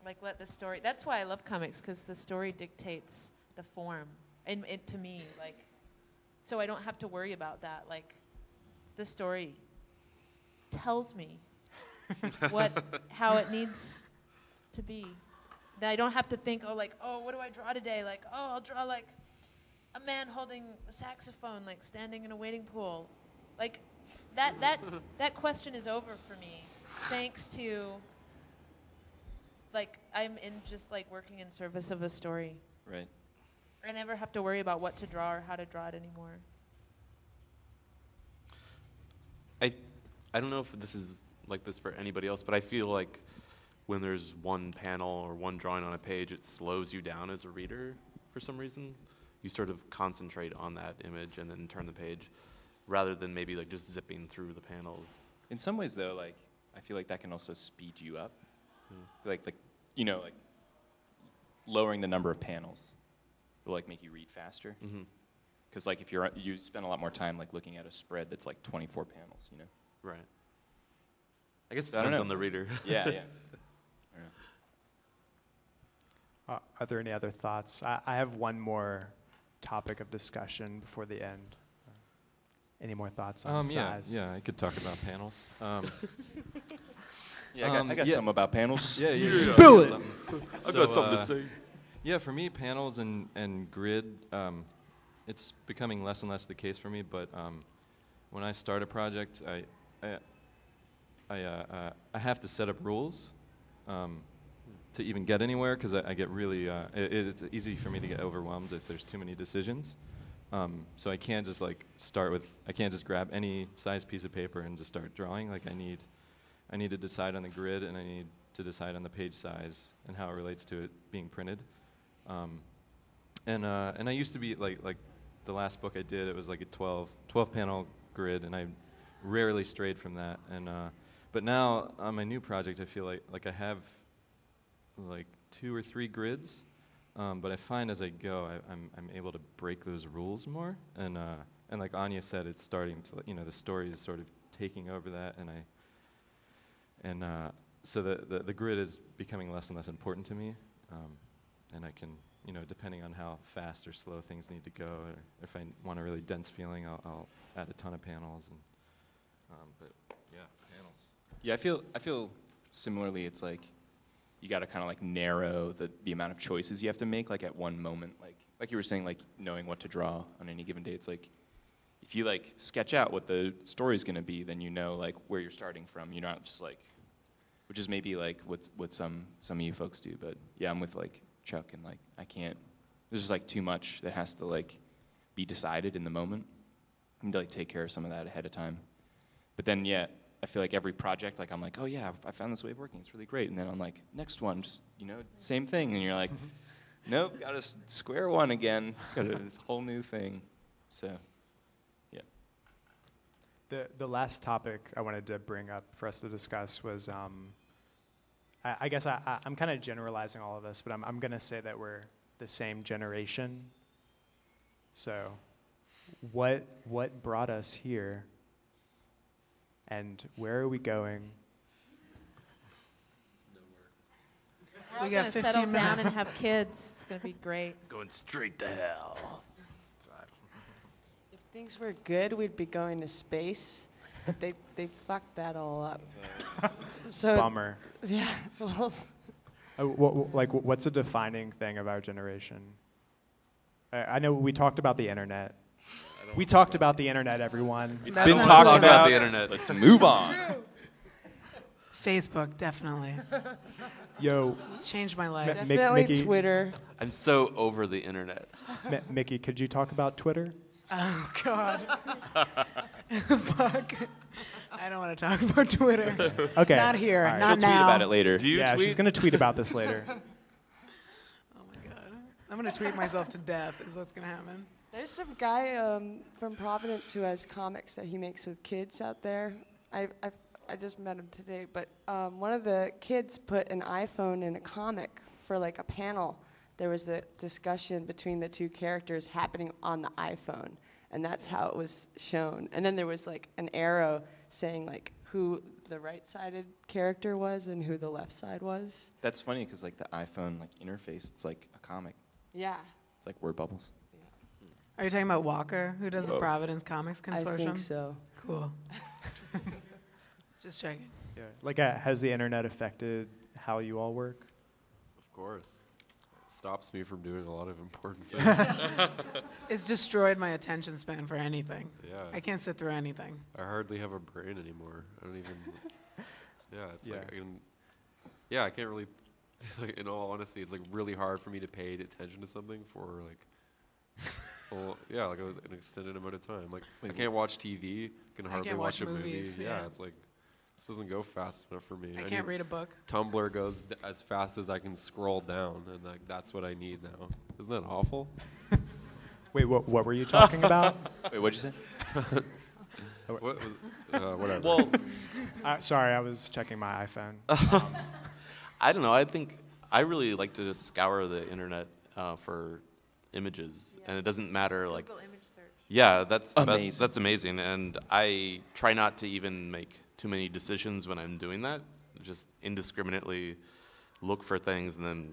S6: like let the story. That's why I love comics, because the story dictates the form, and it to me like, so I don't have to worry about that. Like, the story tells me how it needs to be. That I don't have to think, what do I draw today? Like, I'll draw like a man holding a saxophone, like standing in a wading pool. Like, that question is over for me, thanks to, like, I'm in just like working in service of a story.
S4: Right.
S6: I never have to worry about what to draw or how to draw it anymore.
S5: I don't know if this is like this for anybody else, but I feel like when there's one panel or one drawing on a page, it slows you down as a reader for some reason. You sort of concentrate on that image and then turn the page, rather than maybe like just zipping through the panels.
S4: In some ways, though, like I feel like that can also speed you up. Like lowering the number of panels will like make you read faster. Because like if you spend a lot more time like looking at a spread that's like 24 panels, you know.
S5: Right. I guess it depends on the reader.
S4: Yeah.
S2: Are there any other thoughts? I have one more topic of discussion before the end. Any more thoughts on size?
S3: Yeah, I could talk about panels.
S4: I got some about panels.
S3: Yeah.
S2: Spill it!
S5: I've got something to say.
S3: Yeah, for me, panels and grid, it's becoming less and less the case for me. But when I start a project, I have to set up rules to even get anywhere, because I get really. It's easy for me to get overwhelmed if there's too many decisions. So I can't just like start with. I can't just grab any size piece of paper and just start drawing. Like I need to decide on the grid, and I need to decide on the page size and how it relates to it being printed. And I used to be like the last book I did, it was like a 12 panel grid, and I rarely strayed from that. And but now on my new project, I feel like I have like 2 or 3 grids, but I find as I go, I'm able to break those rules more. And like Anya said, it's starting to, the story is sort of taking over that, and so the grid is becoming less and less important to me, and I can, depending on how fast or slow things need to go, or if I want a really dense feeling, I'll add a ton of panels. And but yeah, panels.
S4: Yeah, I feel similarly. It's like you got to kind of like narrow the amount of choices you have to make like at one moment. Like you were saying, like knowing what to draw on any given day. It's like if you like sketch out what the story's going to be, then you know like where you're starting from. You're not just like, which is maybe like what some of you folks do. But yeah, I'm with like Chuck, and like I can't. There's just like too much that has to like be decided in the moment. I need to like take care of some of that ahead of time. But then yeah, I feel like every project, like I'm like, oh yeah, I found this way of working. It's really great. And then I'm like, next one, just same thing. And you're like, nope, got to square one again. Got a whole new thing. So, yeah.
S2: The last topic I wanted to bring up for us to discuss was, I guess I'm kind of generalizing all of us, but I'm going to say that we're the same generation. So, what brought us here? And where are we going?
S6: We're all going to settle down and have kids. It's going to be great.
S5: Going straight to hell.
S8: If things were good, we'd be going to space. But they fucked that all up. So
S2: bummer.
S8: Yeah. Well,
S2: what's a defining thing of our generation? I know we talked about the internet. We talked about the internet, everyone.
S4: It's been talked about the internet. Let's move on.
S9: Facebook, definitely.
S2: Yo.
S9: Changed my life.
S8: Definitely
S2: Mickey,
S8: Twitter.
S5: I'm so over the internet.
S2: Mickey, could you talk about Twitter?
S9: Oh, God. Fuck. I don't want to talk about Twitter.
S2: Okay.
S9: Not here.
S2: Right.
S9: Not
S4: She'll
S9: now.
S4: tweet about it later.
S5: Do you
S2: yeah,
S5: tweet?
S2: she's going to tweet about this later.
S9: Oh, my God. I'm going to tweet myself to death is what's going to happen.
S8: There's some guy from Providence who has comics that he makes with kids out there. I just met him today, but one of the kids put an iPhone in a comic for like a panel. There was a discussion between the two characters happening on the iPhone, and that's how it was shown. And then there was like an arrow saying like who the right-sided character was and who the left side was.
S4: That's funny because like the iPhone like interface, it's like a comic.
S8: Yeah.
S4: It's like word bubbles.
S9: Are you talking about Walker, who does the
S4: Whoa.
S9: Providence Comics Consortium?
S8: I think so.
S9: Cool. Just checking.
S2: Yeah. Like, has the internet affected how you all work?
S7: Of course. It stops me from doing a lot of important things.
S9: It's destroyed my attention span for anything.
S7: Yeah.
S9: I can't sit through anything.
S7: I hardly have a brain anymore. I don't even. Yeah, it's
S2: Yeah.
S7: like I can't really. Like, in all honesty, it's like really hard for me to pay attention to something for like. Well, yeah, like an extended amount of time. Like I can't watch TV. I can hardly watch a
S9: movies,
S7: movie.
S9: yeah.
S7: It's like this doesn't go fast enough for me.
S9: I can't read a book.
S7: Tumblr goes as fast as I can scroll down, and like that's what I need now. Isn't that awful?
S2: Wait, what were you talking about?
S4: Wait, what'd you say?
S7: What was, whatever.
S5: Well,
S2: Sorry, I was checking my iPhone.
S5: I don't know. I think I really like to just scour the internet for images, and it doesn't matter like.
S6: Google image search.
S5: Yeah, that's
S4: Amazing.
S5: that's amazing, and I try not to even make too many decisions when I'm doing that. Just indiscriminately look for things and then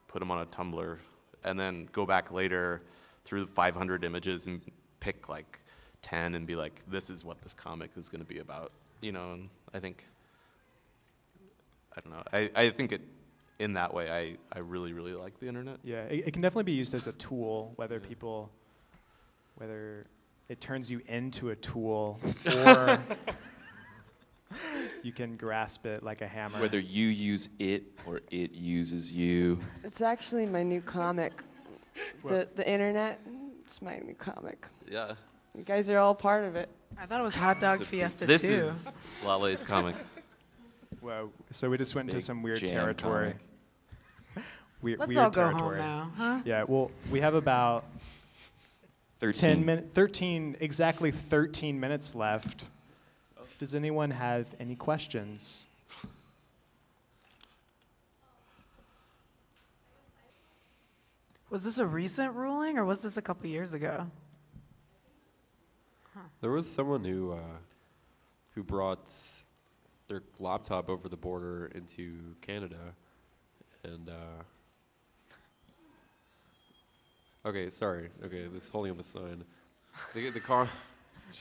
S5: put them on a Tumblr, and then go back later through 500 images and pick like 10 and be like, this is what this comic is going to be about, And I think, I don't know. I think it. In that way, I really, really like the internet.
S2: Yeah, it can definitely be used as a tool, whether it turns you into a tool or you can grasp it like a hammer.
S4: Whether you use it or it uses you.
S8: It's actually my new comic. The internet, it's my new comic.
S5: Yeah.
S8: You guys are all part of it.
S9: I thought it was Hot Dog Fiesta
S5: This
S9: too.
S5: is Lale's comic.
S2: Whoa, so we just went into
S4: Big
S2: some weird
S4: jam
S2: territory.
S9: Let's
S2: weird
S9: all go
S2: territory.
S9: home now, huh?
S2: Yeah, well, we have about
S4: 13.
S2: 13, exactly 13 minutes left. Does anyone have any questions?
S9: Was this a recent ruling, or was this a couple years ago?
S7: There was someone who brought their laptop over the border into Canada, and okay, sorry. Okay, this holding up a sign. The car.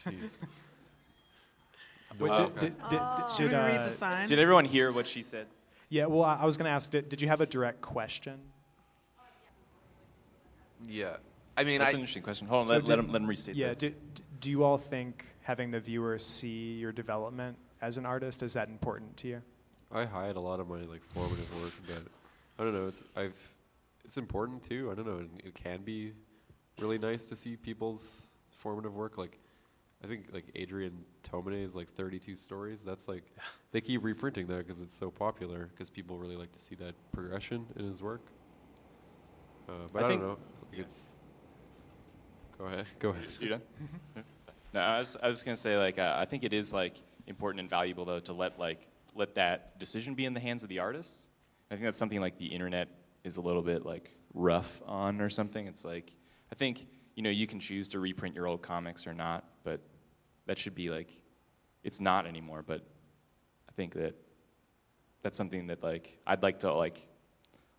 S7: Jeez.
S2: Wait,
S7: Wow.
S2: did
S9: Should we read the sign?
S4: Did everyone hear what she said?
S2: Yeah, well, I was going to ask, did you have a direct question?
S5: Yeah. I mean,
S4: That's an interesting question. Hold on,
S2: So
S4: let him restate
S2: Yeah,
S4: that.
S2: do you all think having the viewer see your development as an artist, is that important to you?
S7: I hide a lot of my like formative work, but I don't know. It's important too. I don't know. It can be really nice to see people's formative work. Like, I think like Adrian Tomine is like 32 stories. That's like they keep reprinting that because it's so popular. Because people really like to see that progression in his work. But I don't know. Like it's. Go ahead. Go ahead.
S4: You done? No, I was just gonna say like I think it is like important and valuable though to let that decision be in the hands of the artist. I think that's something like the internet is a little bit like rough on or something. It's like I think you can choose to reprint your old comics or not, but that should be like it's not anymore. But I think that's something that like I'd like to like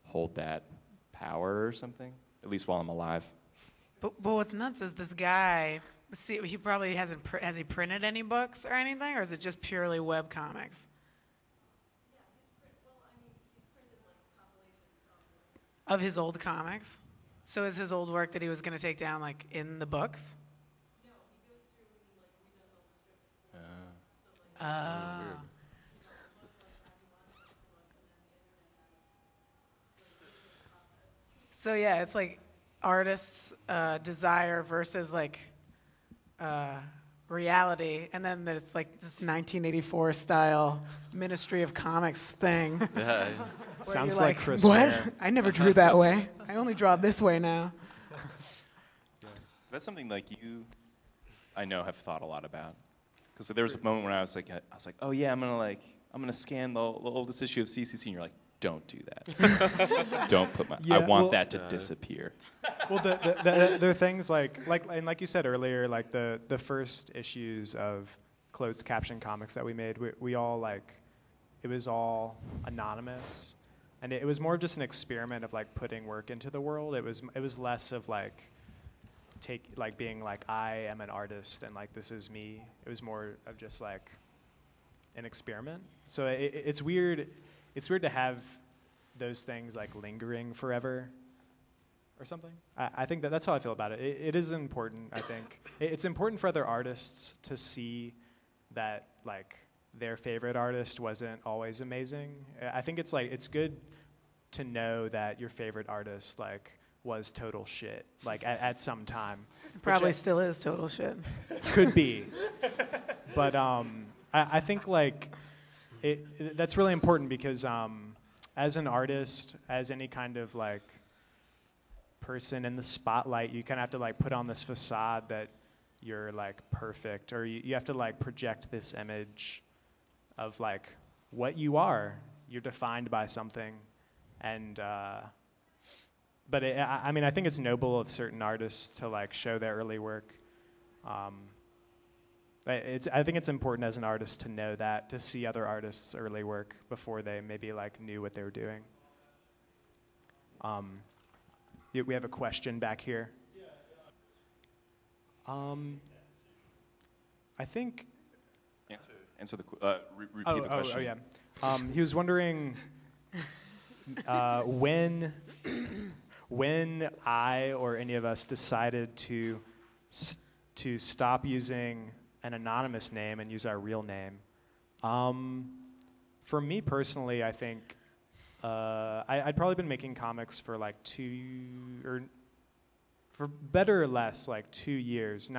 S4: hold that power or something at least while I'm alive.
S9: But what's nuts is this guy. See, he probably hasn't. Has he printed any books or anything, or is it just purely web comics? Yeah, he's printed like compilations of his old comics. So is his old work that he was going to take down like in the books? No, he goes through and he like redoes all the strips. So yeah, it's like artists' desire versus like reality, and then there's like this 1984 style Ministry of Comics thing.
S5: Yeah.
S2: Sounds like Chris
S9: What?
S2: Ware.
S9: I never drew that way. I only draw this way now.
S4: That's something like I know, have thought a lot about. Because there was a moment when I was like, oh yeah, I'm gonna scan the oldest issue of CCC, and you're like, don't do that. Don't put my. I want that to disappear.
S2: Well, there are things like you said earlier, like the first issues of closed caption comics that we made, we all like, it was all anonymous, and it was more just an experiment of like putting work into the world. It was less of like being like I am an artist and like this is me. It was more of just like an experiment. So it's weird. It's weird to have those things like lingering forever or something. I think that's how I feel about it. It is important, I think. It's important for other artists to see that like their favorite artist wasn't always amazing. I think it's like it's good to know that your favorite artist like was total shit like at some time.
S9: Probably still is total shit.
S2: Could be. But I think like that's really important because as an artist, as any kind of like person in the spotlight, you kind of have to like put on this facade that you're like perfect, or you have to like project this image of like what you are. You're defined by something, and but I mean I think it's noble of certain artists to like show their early work. I think it's important as an artist to know that, to see other artists' early work before they maybe like knew what they were doing. We have a question back here. I think.
S4: Answer the repeat the question.
S2: Oh yeah. He was wondering when I or any of us decided to stop using an anonymous name and use our real name. For me personally, I think I'd probably been making comics for like for better or less, like 2 years.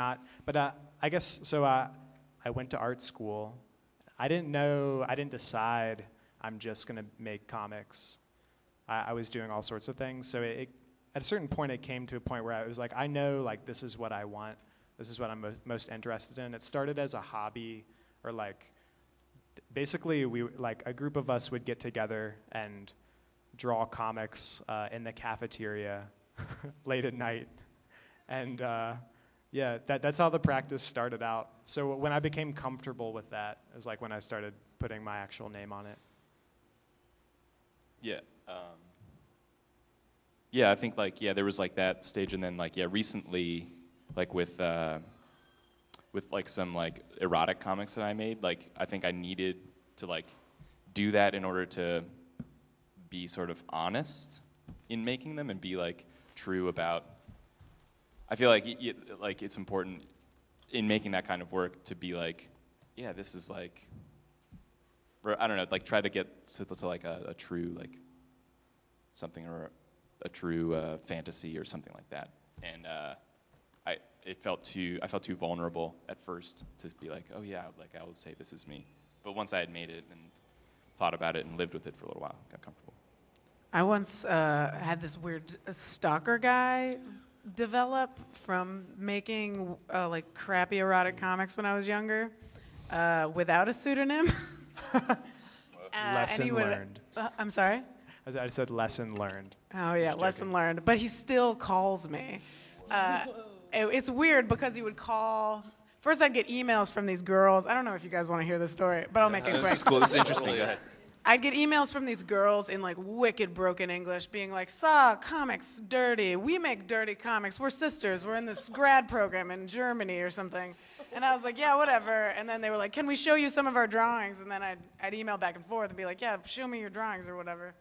S2: But I guess so. I went to art school. I didn't decide I'm just gonna make comics. I was doing all sorts of things. So at a certain point, it came to a point where I was like, I know like this is what I want. This is what I'm most interested in. It started as a hobby, or like, basically a group of us would get together and draw comics in the cafeteria late at night. And yeah, that's how the practice started out. So when I became comfortable with that, it was like when I started putting my actual name on it.
S4: Yeah. Yeah, I think like there was like that stage, and then like recently, like with like some like erotic comics that I made, like I think I needed to like do that in order to be sort of honest in making them and be like true about. I feel like like it's important in making that kind of work to be like, yeah, this is like, I don't know, like try to get to like a true like something or a true fantasy or something like that. And I felt too vulnerable at first to be like, oh yeah, like I will say this is me. But once I had made it and thought about it and lived with it for a little while, got comfortable.
S9: I once had this weird stalker guy develop from making like crappy erotic comics when I was younger without a pseudonym.
S2: Lesson learned.
S9: I'm sorry?
S2: I said lesson learned.
S9: Oh yeah, lesson learned. But he still calls me. It's weird because he would call. First, I'd get emails from these girls. I don't know if you guys want to hear this story, but I'll make it quick.
S4: This is cool. This is interesting. Go ahead.
S9: I'd get emails from these girls in like wicked broken English being like, "Saw comics dirty. We make dirty comics. We're sisters. We're in this grad program in Germany or something." And I was like, "Yeah, whatever." And then they were like, "Can we show you some of our drawings?" And then I'd email back and forth and be like, "Yeah, show me your drawings or whatever."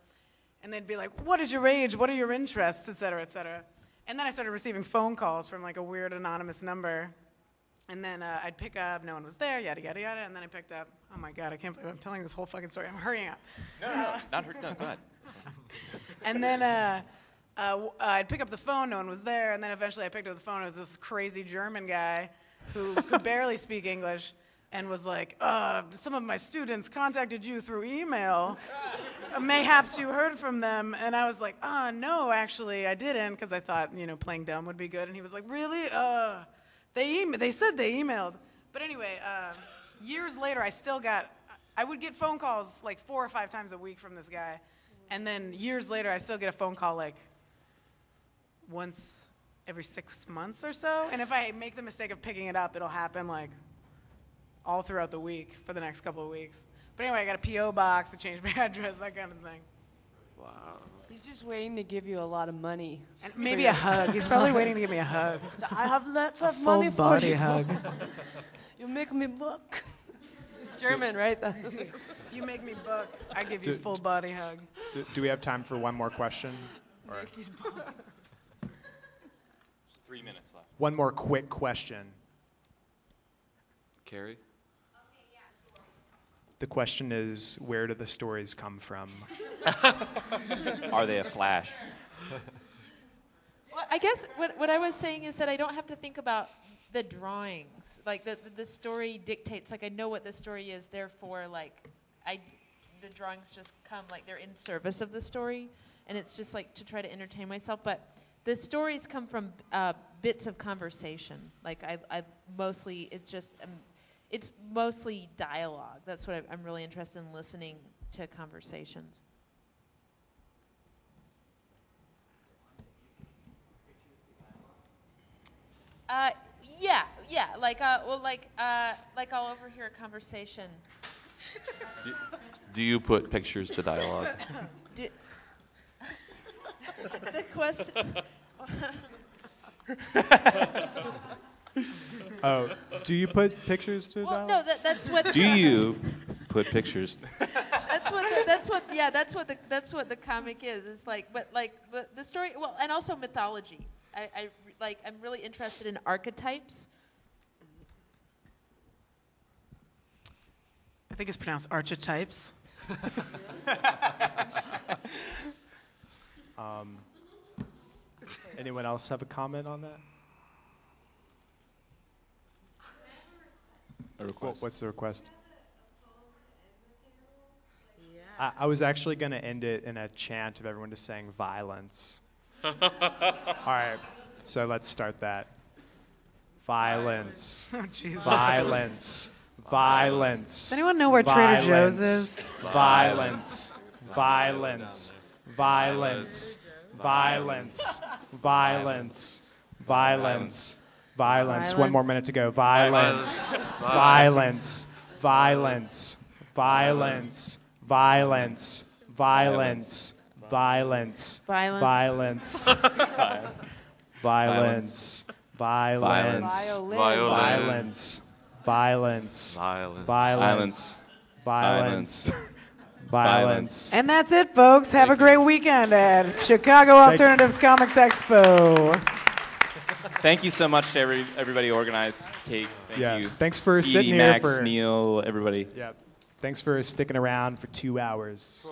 S9: And they'd be like, "What is your age? What are your interests?" et cetera, et cetera. And then I started receiving phone calls from like a weird anonymous number. And then I'd pick up, no one was there, yada, yada, yada. And then I picked up, oh my God, I can't believe I'm telling this whole fucking story. I'm hurrying up.
S4: No, go ahead.
S9: And then I'd pick up the phone, no one was there. And then eventually I picked up the phone, it was this crazy German guy who could barely speak English and was like, some of my students contacted you through email. Mayhaps you heard from them. And I was like, no, actually I didn't, because I thought, playing dumb would be good. And he was like, really? They said they emailed. But anyway, years later, I would get phone calls like 4 or 5 times a week from this guy. And then years later, I still get a phone call like once every 6 months or so. And if I make the mistake of picking it up, it'll happen like all throughout the week for the next couple of weeks. But anyway, I got a P.O. box to change my address, that kind of thing.
S8: Wow. He's just waiting to give you a lot a money.
S9: And maybe a hug. He's probably waiting to give me a hug.
S8: So I have lots of
S9: Full
S8: money for
S9: body
S8: you.
S9: hug.
S8: You make me book. It's German, right?
S9: You make me book. I give you full body hug.
S2: Do we have time for one more question? Or
S4: 3 minutes left.
S2: one more quick question.
S7: Carrie?
S2: The question is, where do the stories come from?
S4: Are they a flash?
S6: Well, I guess what I was saying is that I don't have to think about the drawings. Like the story dictates. Like I know what the story is. Therefore, like the drawings just come like they're in service of the story, and it's just like to try to entertain myself. But the stories come from bits of conversation. Like I mostly it's mostly dialogue. That's what I'm really interested in, listening to conversations. Yeah. Like I'll overhear a conversation.
S5: Do you put pictures to dialogue?
S6: The question.
S2: Oh, do you put pictures to
S6: Well,
S2: dialogue?
S6: no, that's what.
S3: Do you put pictures?
S6: That's what the comic is. It's like, but the story. Well, and also mythology. I'm really interested in archetypes.
S9: I think it's pronounced archetypes.
S2: Anyone else have a comment on that?
S4: A request.
S2: What's the request?
S8: Yeah.
S2: I was actually going to end it in a chant of everyone just saying violence. All right, so let's start that. Violence.
S9: Oh, Jesus.
S2: Violence. Violence.
S9: Does anyone know where Trader Joe's is?
S2: Violence. Violence. Violence. Violence. Violence. Violence. Violence. One more minute to go. Violence. Violence. Violence. Violence. Violence. Violence. Violence. Violence. Violence. Violence. Violence. Violence. Violence. Violence. Violence. Violence.
S9: And that's it, folks. Have a great weekend at Chicago Alternatives Comics Expo.
S4: Thank you so much to everybody who organized. Kate, thank you.
S2: Thanks for
S4: Edie,
S2: sitting here
S4: Max,
S2: for
S4: Neil, everybody.
S2: Yeah. Thanks for sticking around for 2 hours.